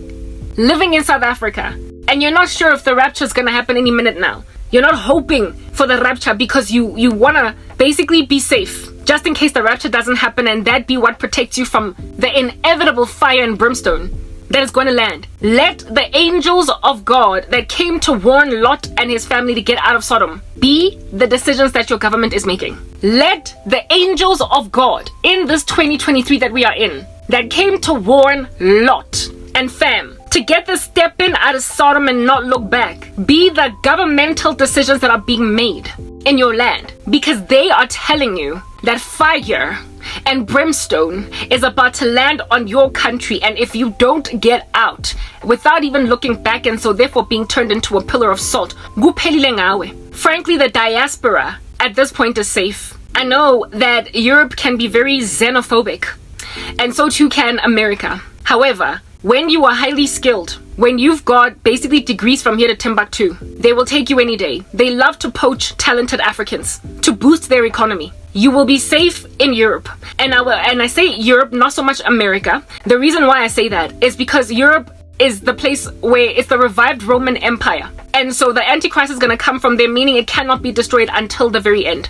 living in South Africa, and you're not sure if the rapture is going to happen any minute now, you're not hoping for the rapture because you want to basically be safe just in case the rapture doesn't happen, and that be what protects you from the inevitable fire and brimstone that is going to land. Let the angels of God that came to warn Lot and his family to get out of Sodom be the decisions that your government is making. Let the angels of God in this 2023 that we are in, that came to warn Lot and fam to get the step in out of Sodom and not look back, be the governmental decisions that are being made in your land, because they are telling you that fire and brimstone is about to land on your country, and if you don't get out without even looking back, and so therefore being turned into a pillar of salt, kuphelile ngawe. Frankly, the diaspora at this point is safe. I know that Europe can be very xenophobic, and so too can America. However, when you are highly skilled, when you've got basically degrees from here to Timbuktu, they will take you any day. They love to poach talented Africans to boost their economy. You will be safe in Europe. And I say Europe, not so much America. The reason why I say that is because Europe is the place where it's the revived Roman Empire. And so the Antichrist is going to come from there, meaning it cannot be destroyed until the very end.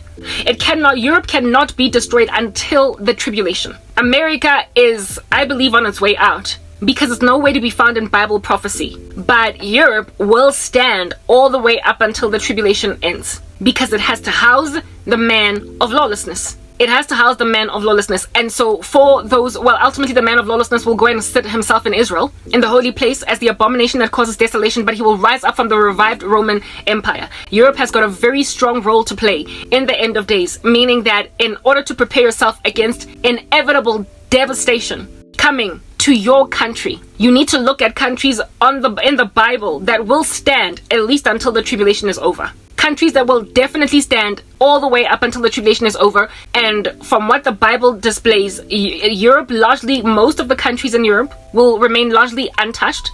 Europe cannot be destroyed until the tribulation. America is, I believe, on its way out, because it's nowhere to be found in Bible prophecy. But Europe will stand all the way up until the tribulation ends, because it has to house the man of lawlessness. It has to house the man of lawlessness. And so for those, ultimately the man of lawlessness will go and sit himself in Israel, in the holy place, as the abomination that causes desolation, but he will rise up from the revived Roman Empire. Europe has got a very strong role to play in the end of days, meaning that in order to prepare yourself against inevitable devastation coming to your country, you need to look at countries in the Bible that will stand at least until the tribulation is over. Countries that will definitely stand all the way up until the tribulation is over. And from what the Bible displays, Europe, largely, most of the countries in Europe will remain largely untouched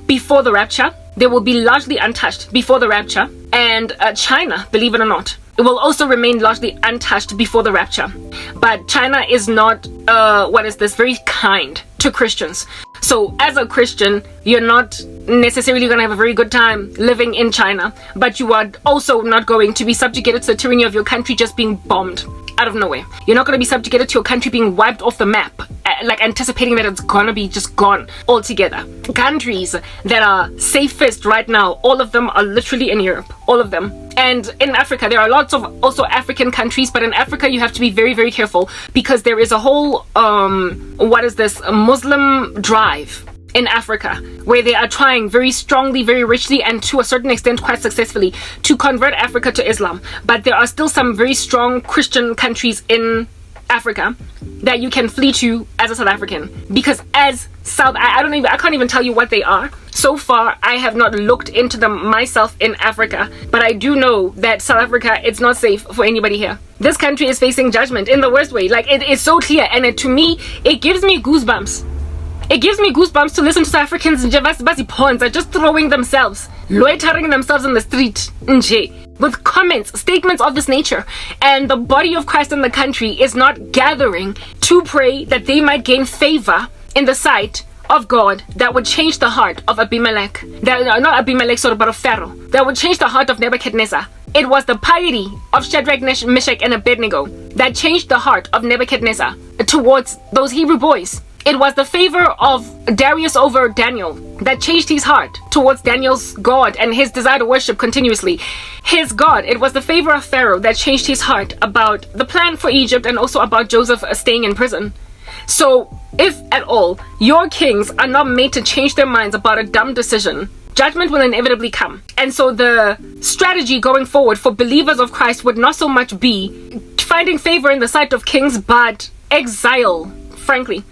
before the rapture. They will be largely untouched before the rapture. And China, believe it or not, it will also remain largely untouched before the rapture. But China is not, very kind to Christians. So as a Christian, you're not necessarily going to have a very good time living in China, but you are also not going to be subjugated to the tyranny of your country just being bombed out of nowhere. You're not going to be subjugated to your country being wiped off the map, anticipating that it's going to be just gone altogether. Countries that are safest right now, all of them are literally in Europe. All of them. And in Africa, there are lots of also African countries, but in Africa you have to be very, very careful, because there is a whole, Muslim drive in Africa, where they are trying very strongly, very richly, and to a certain extent quite successfully to convert Africa to Islam. But there are still some very strong Christian countries in Africa that you can flee to as a South African, because as I can't even tell you what they are. So far, I have not looked into them myself in Africa, but I do know that South Africa, it's not safe for anybody here. This country is facing judgment in the worst way. Like, it is so clear, and to me, it gives me goosebumps. It gives me goosebumps to listen to South Africans are just throwing themselves, loitering themselves in the street, with comments, statements of this nature. And the body of Christ in the country is not gathering to pray that they might gain favor in the sight of God that would change the heart of Abimelech. Not Abimelech, but of Pharaoh. That would change the heart of Nebuchadnezzar. It was the piety of Shadrach, Meshach, and Abednego that changed the heart of Nebuchadnezzar towards those Hebrew boys. It was the favor of Darius over Daniel that changed his heart towards Daniel's God and his desire to worship continuously his God. It was the favor of Pharaoh that changed his heart about the plan for Egypt and also about Joseph staying in prison. So, if at all, your kings are not made to change their minds about a dumb decision, judgment will inevitably come. And so the strategy going forward for believers of Christ would not so much be finding favor in the sight of kings, but exile, frankly.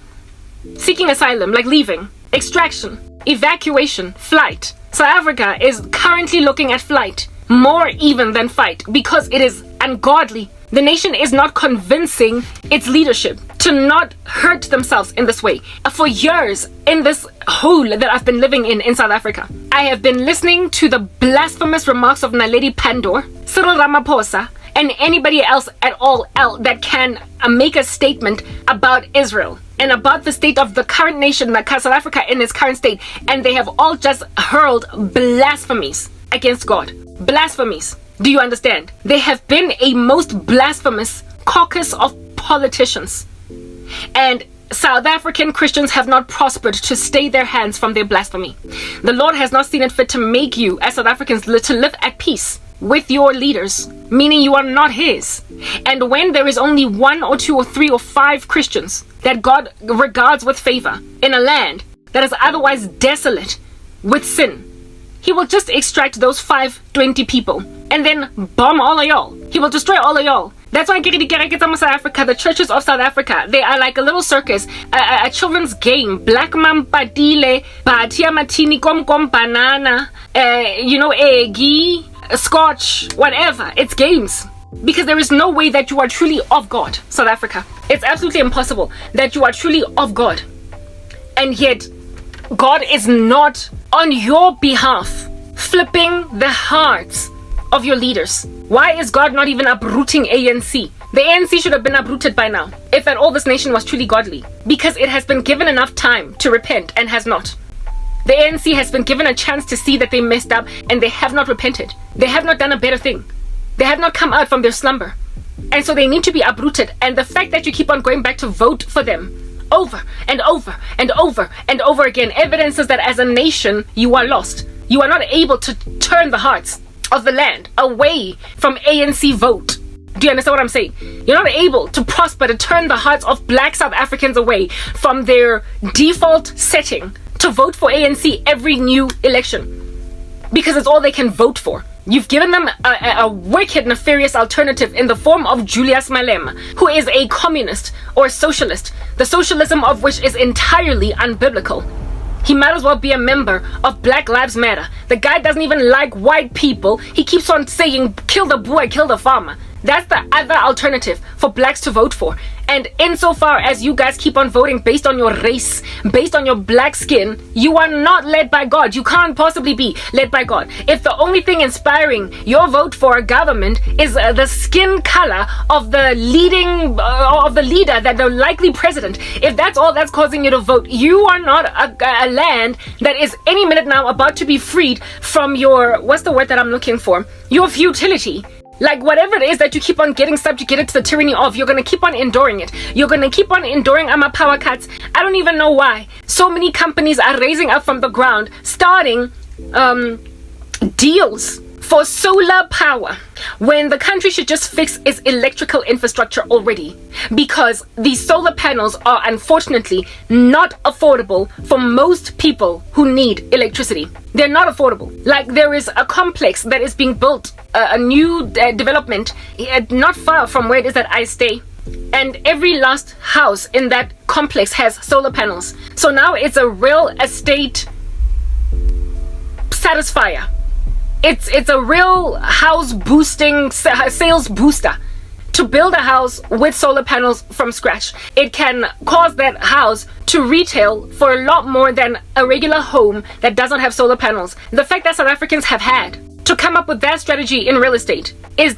Seeking asylum, like leaving, extraction, evacuation, flight. South Africa is currently looking at flight more even than fight, because it is ungodly. The nation is not convincing its leadership to not hurt themselves in this way. For years, in this hole that I've been living in South Africa, I have been listening to the blasphemous remarks of Naledi Pandor, Cyril Ramaphosa, and anybody else at all that can make a statement about Israel and about the state of the current nation, like South Africa in its current state, and they have all just hurled blasphemies against God. Blasphemies. Do you understand? They have been a most blasphemous caucus of politicians. And South African Christians have not prospered to stay their hands from their blasphemy. The Lord has not seen it fit to make you, as South Africans, to live at peace with your leaders, meaning you are not His. And when there is only 1 or 2 or 3 or 5 Christians that God regards with favor in a land that is otherwise desolate with sin, He will just extract those 20 people and then bomb all of y'all. He will destroy all of y'all. That's why South Africa, the churches of South Africa, they are like a little circus, a children's game. Black Mampadile, Batia Matini Kom Kom Banana, Eggy, Scotch, whatever. It's games. Because there is no way that you are truly of God, South Africa. It's absolutely impossible that you are truly of God. And yet, God is not on your behalf flipping the hearts of your leaders. Why is God not even uprooting ANC? The ANC should have been uprooted by now, if at all this nation was truly godly. Because it has been given enough time to repent and has not. The ANC has been given a chance to see that they messed up and they have not repented. They have not done a better thing. They have not come out from their slumber. And so they need to be uprooted. And the fact that you keep on going back to vote for them over and over and over and over again evidences that as a nation, you are lost. You are not able to turn the hearts of the land away from ANC vote. Do you understand what I'm saying? You're not able to prosper to turn the hearts of black South Africans away from their default setting to vote for ANC every new election, because it's all they can vote for. You've given them a wicked, nefarious alternative in the form of Julius Malema, who is a communist or socialist, the socialism of which is entirely unbiblical. He might as well be a member of Black Lives Matter. The guy doesn't even like white people. He keeps on saying, kill the boy, kill the farmer. That's the other alternative for blacks to vote for. And insofar as you guys keep on voting based on your race, based on your black skin, you are not led by God. You can't possibly be led by God. If the only thing inspiring your vote for a government is the skin color of the leader, that the likely president, if that's all that's causing you to vote, you are not a land that is any minute now about to be freed from your, what's the word that I'm looking for? Your futility. Like whatever it is that you keep on getting subjugated to the tyranny of, you're going to keep on enduring it. You're going to keep on enduring power cuts. I don't even know why. So many companies are raising up from the ground, starting deals for solar power when the country should just fix its electrical infrastructure already, because these solar panels are unfortunately not affordable for most people who need electricity. They're not affordable. Like, there is a complex that is being built, a new development not far from where it is that I stay, and every last house in that complex has solar panels. So now it's a real estate satisfier. It's a real house boosting, sales booster to build a house with solar panels from scratch. It can cause that house to retail for a lot more than a regular home that doesn't have solar panels. The fact that South Africans have had to come up with that strategy in real estate is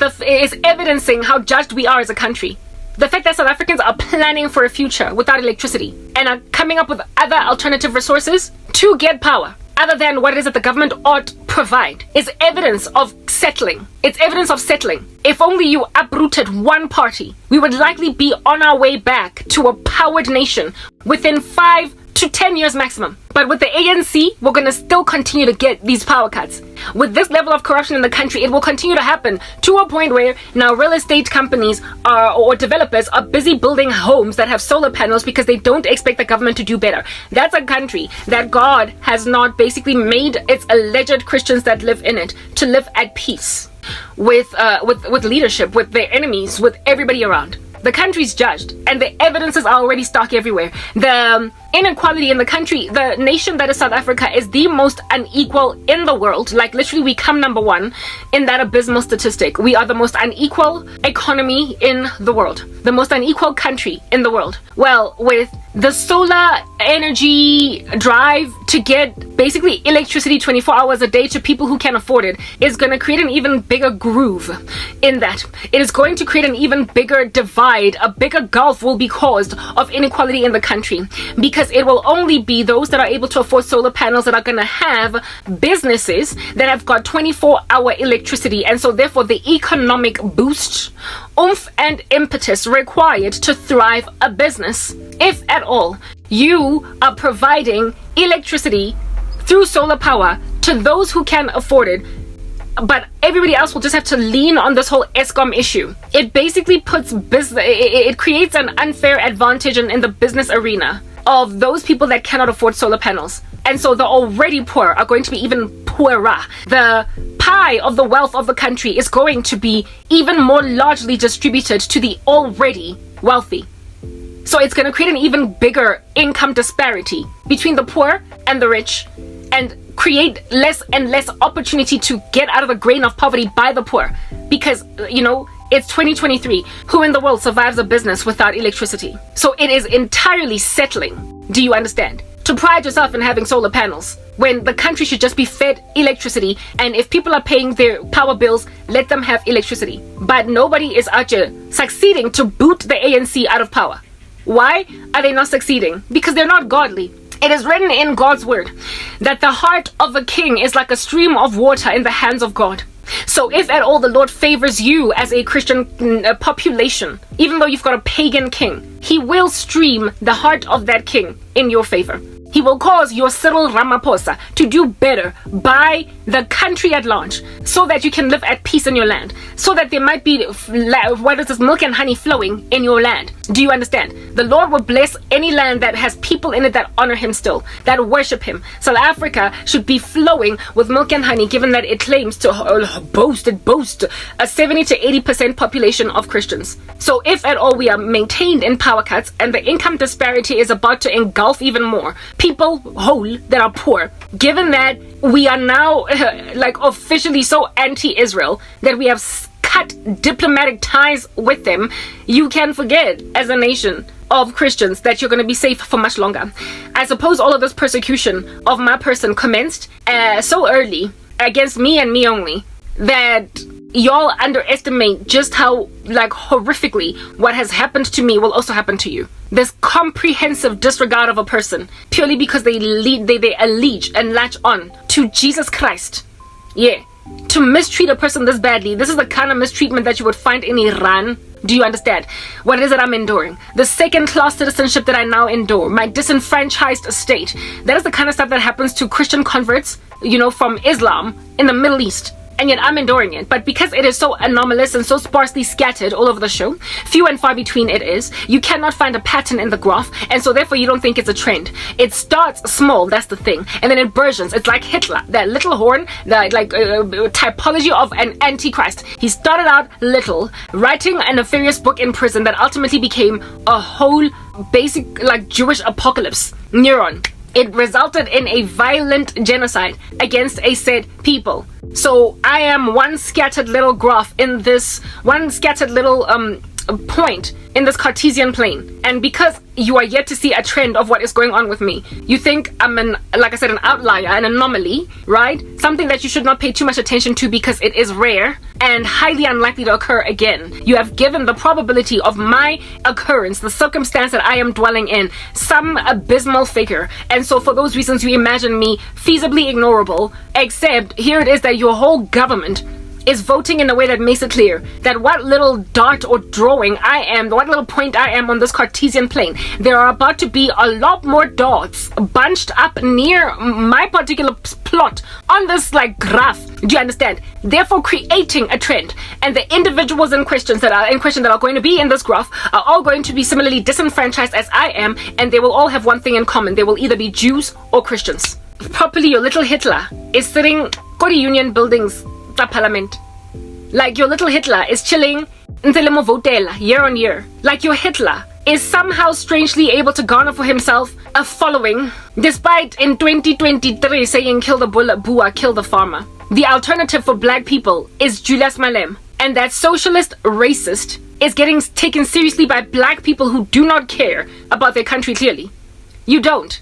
evidencing how judged we are as a country. The fact that South Africans are planning for a future without electricity and are coming up with other alternative resources to get power other than what it is that the government ought provide is evidence of settling. It's evidence of settling. If only you uprooted one party, we would likely be on our way back to a powered nation within 5 to 10 years maximum. But with the ANC, we're going to still continue to get these power cuts. With this level of corruption in the country, it will continue to happen to a point where now real estate companies or developers are busy building homes that have solar panels because they don't expect the government to do better. That's a country that God has not basically made its alleged Christians that live in it to live at peace with leadership, with their enemies, with everybody around. The country's judged, and the evidences are already stark everywhere. The inequality in the country, the nation that is South Africa, is the most unequal in the world. Like, literally, we come number one in that abysmal statistic. We are the most unequal economy in the world, the most unequal country in the world. Well, with the solar energy drive to get basically electricity 24 hours a day to people who can afford it is going to create an even bigger groove in that. It is going to create an even bigger divide. A bigger gulf will be caused of inequality in the country, because it will only be those that are able to afford solar panels that are going to have businesses that have got 24-hour electricity, and so therefore the economic boost, oomph and impetus required to thrive a business, if at all, you are providing electricity through solar power to those who can afford it, but everybody else will just have to lean on this whole ESCOM issue. It basically puts it creates an unfair advantage in the business arena of those people that cannot afford solar panels. And so the already poor are going to be even poorer. The pie of the wealth of the country is going to be even more largely distributed to the already wealthy. So it's going to create an even bigger income disparity between the poor and the rich, and create less and less opportunity to get out of the grain of poverty by the poor. Because, it's 2023. Who in the world survives a business without electricity? So it is entirely settling. Do you understand? To pride yourself in having solar panels when the country should just be fed electricity, and if people are paying their power bills, let them have electricity. But nobody is actually succeeding to boot the ANC out of power. Why are they not succeeding? Because they're not godly. It is written in God's word that the heart of a king is like a stream of water in the hands of God. So if at all the Lord favors you as a Christian population, even though you've got a pagan king, he will stream the heart of that king in your favor. He will cause your Cyril Ramaphosa to do better by the country at large, so that you can live at peace in your land, so that there might be milk and honey flowing in your land. Do you understand? The Lord will bless any land that has people in it that honor him still, that worship him. South Africa should be flowing with milk and honey, given that it claims to boast a 70 to 80% population of Christians. So if at all we are maintained in power cuts and the income disparity is about to engulf even more people whole that are poor, given that we are now officially so anti-Israel that we have cut diplomatic ties with them, you can forget as a nation of Christians that you're going to be safe for much longer. I suppose all of this persecution of my person commenced so early against me and me only that y'all underestimate just how horrifically what has happened to me will also happen to you. This comprehensive disregard of a person purely because they allege and latch on to Jesus Christ. Yeah. To mistreat a person this badly, this is the kind of mistreatment that you would find in Iran. Do you understand what it is that I'm enduring? The second-class citizenship that I now endure, my disenfranchised state. That is the kind of stuff that happens to Christian converts, from Islam in the Middle East. and yet I'm enduring it. But because it is so anomalous and so sparsely scattered all over the show, few and far between it is, you cannot find a pattern in the graph, and so therefore you don't think it's a trend. It starts small, that's the thing, and then it burgeons. It's like Hitler, that little horn, that typology of an antichrist. He started out little, writing a nefarious book in prison that ultimately became a whole basic Jewish apocalypse. Neuron. It resulted in a violent genocide against a said people. So I am one scattered little graph in this, one scattered little point in this Cartesian plane. And because you are yet to see a trend of what is going on with me, you think I'm an outlier, an anomaly, right? Something that you should not pay too much attention to because it is rare and highly unlikely to occur again. You have given the probability of my occurrence, the circumstance that I am dwelling in, some abysmal figure. And so for those reasons, you imagine me feasibly ignorable, except here it is that your whole government is voting in a way that makes it clear that what little dot or drawing I am, what little point I am on this Cartesian plane, there are about to be a lot more dots bunched up near my particular plot on this graph. Do you understand? Therefore creating a trend, and the individuals in question that are going to be in this graph are all going to be similarly disenfranchised as I am, and they will all have one thing in common. They will either be Jews or Christians. Properly, your little Hitler is sitting Kodi Union buildings, the parliament. Like your little Hitler is chilling until votela year on year. Like your Hitler is somehow strangely able to garner for himself a following, despite in 2023 saying kill the boer, kill the farmer. The alternative for black people is Julius Malem, and that socialist racist is getting taken seriously by black people who do not care about their country. Clearly, you don't.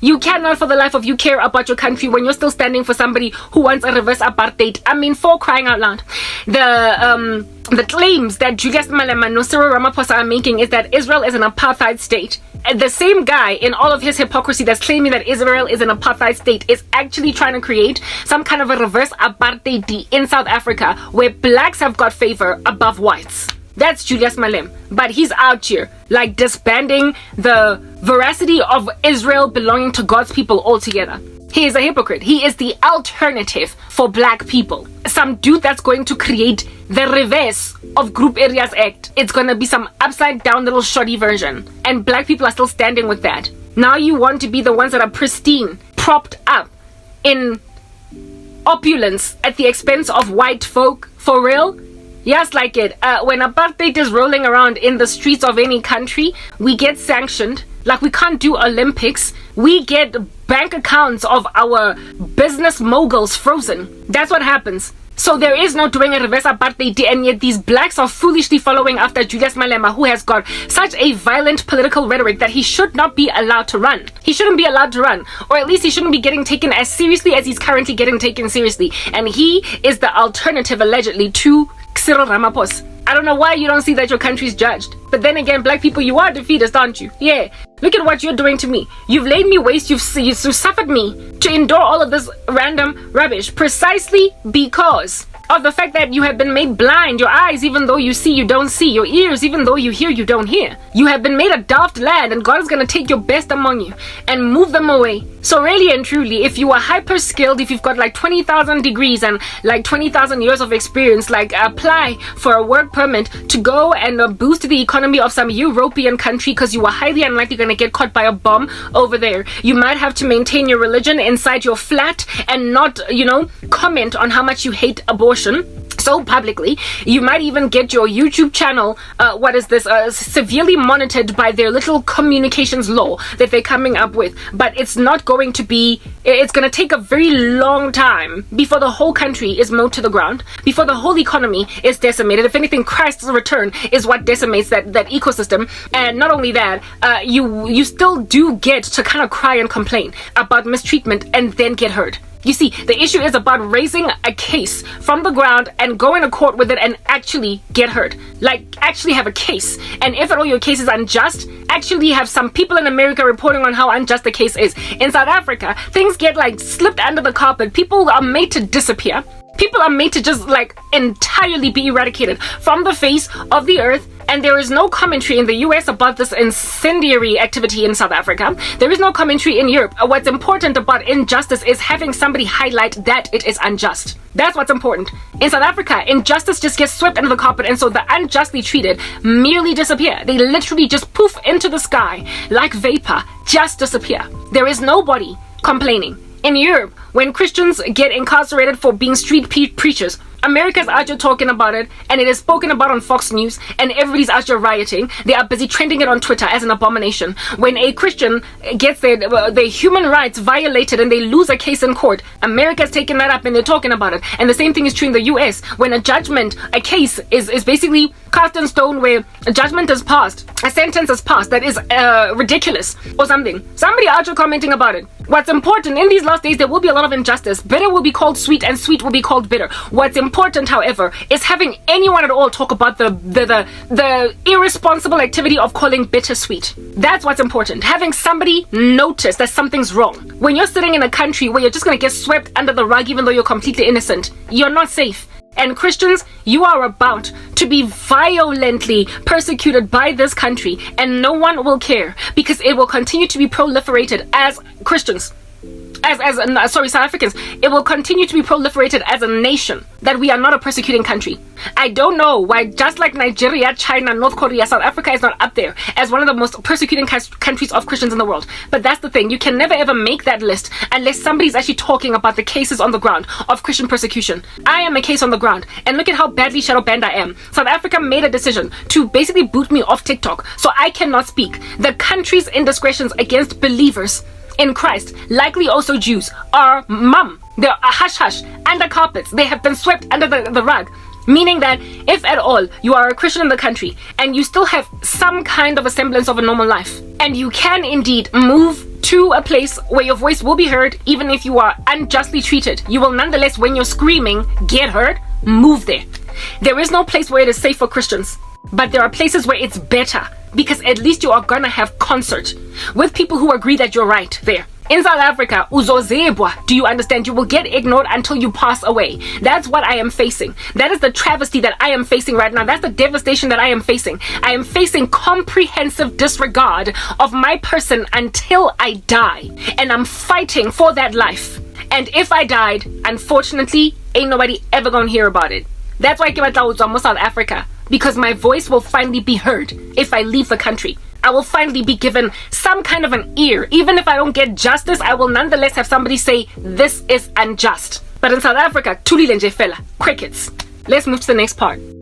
You cannot for the life of you care about your country when you're still standing for somebody who wants a reverse apartheid. I mean, for crying out loud. The claims that Julius Malema and Cyril Ramaphosa are making is that Israel is an apartheid state. And the same guy, in all of his hypocrisy, that's claiming that Israel is an apartheid state is actually trying to create some kind of a reverse apartheid in South Africa where blacks have got favor above whites. That's Julius Malem. But he's out here, disbanding the veracity of Israel belonging to God's people altogether. He is a hypocrite. He is the alternative for black people. Some dude that's going to create the reverse of Group Areas Act. It's going to be some upside down little shoddy version. And black people are still standing with that. Now you want to be the ones that are pristine, propped up in opulence at the expense of white folk. For real? Yes, like it. When apartheid is rolling around in the streets of any country, we get sanctioned. We can't do Olympics. We get bank accounts of our business moguls frozen. That's what happens. So there is no doing a reverse apartheid, and yet these blacks are foolishly following after Julius Malema, who has got such a violent political rhetoric that he should not be allowed to run. He shouldn't be allowed to run, or at least he shouldn't be getting taken as seriously as he's currently getting taken seriously. And he is the alternative, allegedly, to Cyril Ramaphosa. I don't know why you don't see that your country's judged. But then again, black people, you are defeatist, aren't you? Yeah. Look at what you're doing to me. You've laid me waste. You've suffered me to endure all of this random rubbish precisely because of the fact that you have been made blind. Your eyes, even though you see, you don't see. Your ears, even though you hear, you don't hear. You have been made a daft lad, and God is going to take your best among you and move them away. So really and truly, if you are hyper skilled, if you've got 20,000 degrees and 20,000 years of experience, apply for a work permit to go and boost the economy of some European country, because you are highly unlikely going to get caught by a bomb over there. You might have to maintain your religion inside your flat and not, comment on how much you hate abortion so publicly. You might even get your YouTube channel, severely monitored by their little communications law that they're coming up with. But it's not going to be, it's going to take a very long time before the whole country is mowed to the ground, before the whole economy is decimated. If anything, Christ's return is what decimates that ecosystem. And not only that, you still do get to kind of cry and complain about mistreatment and then get hurt. You see, the issue is about raising a case from the ground and going to court with it and actually get heard. Actually have a case. And if at all your case is unjust, actually have some people in America reporting on how unjust the case is. In South Africa, things get slipped under the carpet. People are made to disappear. People are made to just entirely be eradicated from the face of the earth. And there is no commentary in the US about this incendiary activity in South Africa. There is no commentary in Europe. What's important about injustice is having somebody highlight that it is unjust. That's what's important. In South Africa, injustice just gets swept under the carpet, and so the unjustly treated merely disappear. They literally just poof into the sky like vapor, just disappear. There is nobody complaining. In Europe, when Christians get incarcerated for being street preachers, America's out here talking about it, and it is spoken about on Fox News, and everybody's out here rioting. They are busy trending it on Twitter as an abomination. When a Christian gets their human rights violated and they lose a case in court, America's taking that up and they're talking about it. And the same thing is true in the US. When a case is basically cast in stone, where a judgment is passed, a sentence is passed that is ridiculous or something, somebody out here commenting about it. What's important in these last days, there will be a lot of injustice. Bitter will be called sweet, and sweet will be called bitter. What's important, however, is having anyone at all talk about the irresponsible activity of calling bitter sweet. That's what's important. Having somebody notice that something's wrong. When you're sitting in a country where you're just going to get swept under the rug even though you're completely innocent, you're not safe. And Christians, you are about to be violently persecuted by this country, and no one will care, because it will continue to be proliferated as Christians. South Africans, it will continue to be proliferated as a nation, that we are not a persecuting country. I don't know why, just like Nigeria, China, North Korea, South Africa is not up there as one of the most persecuting countries of Christians in the world. But that's the thing, you can never ever make that list unless somebody's actually talking about the cases on the ground of Christian persecution. I am a case on the ground, and look at how badly shadow banned I am. South Africa made a decision to basically boot me off TikTok, so I cannot speak. The country's indiscretions against believers in Christ, likely also Jews, are mum. They're hush-hush, under carpets. They have been swept under the rug. Meaning that if at all you are a Christian in the country and you still have some kind of a semblance of a normal life, and you can indeed move to a place where your voice will be heard, even if you are unjustly treated, you will nonetheless, when you're screaming, get heard, move there. There is no place where it is safe for Christians, but there are places where it's better, because at least you are gonna have concert with people who agree that you're right there. In South Africa, uzozebwa, do you understand? You will get ignored until you pass away. That's what I am facing. That is the travesty that I am facing right now. That's the devastation that I am facing. I am facing comprehensive disregard of my person until I die. And I'm fighting for that life. And if I died, unfortunately, ain't nobody ever gonna hear about it. That's why I came out South Africa, because my voice will finally be heard if I leave the country. I will finally be given some kind of an ear. Even if I don't get justice, I will nonetheless have somebody say, this is unjust. But in South Africa, tulile nje fela, crickets. Let's move to the next part.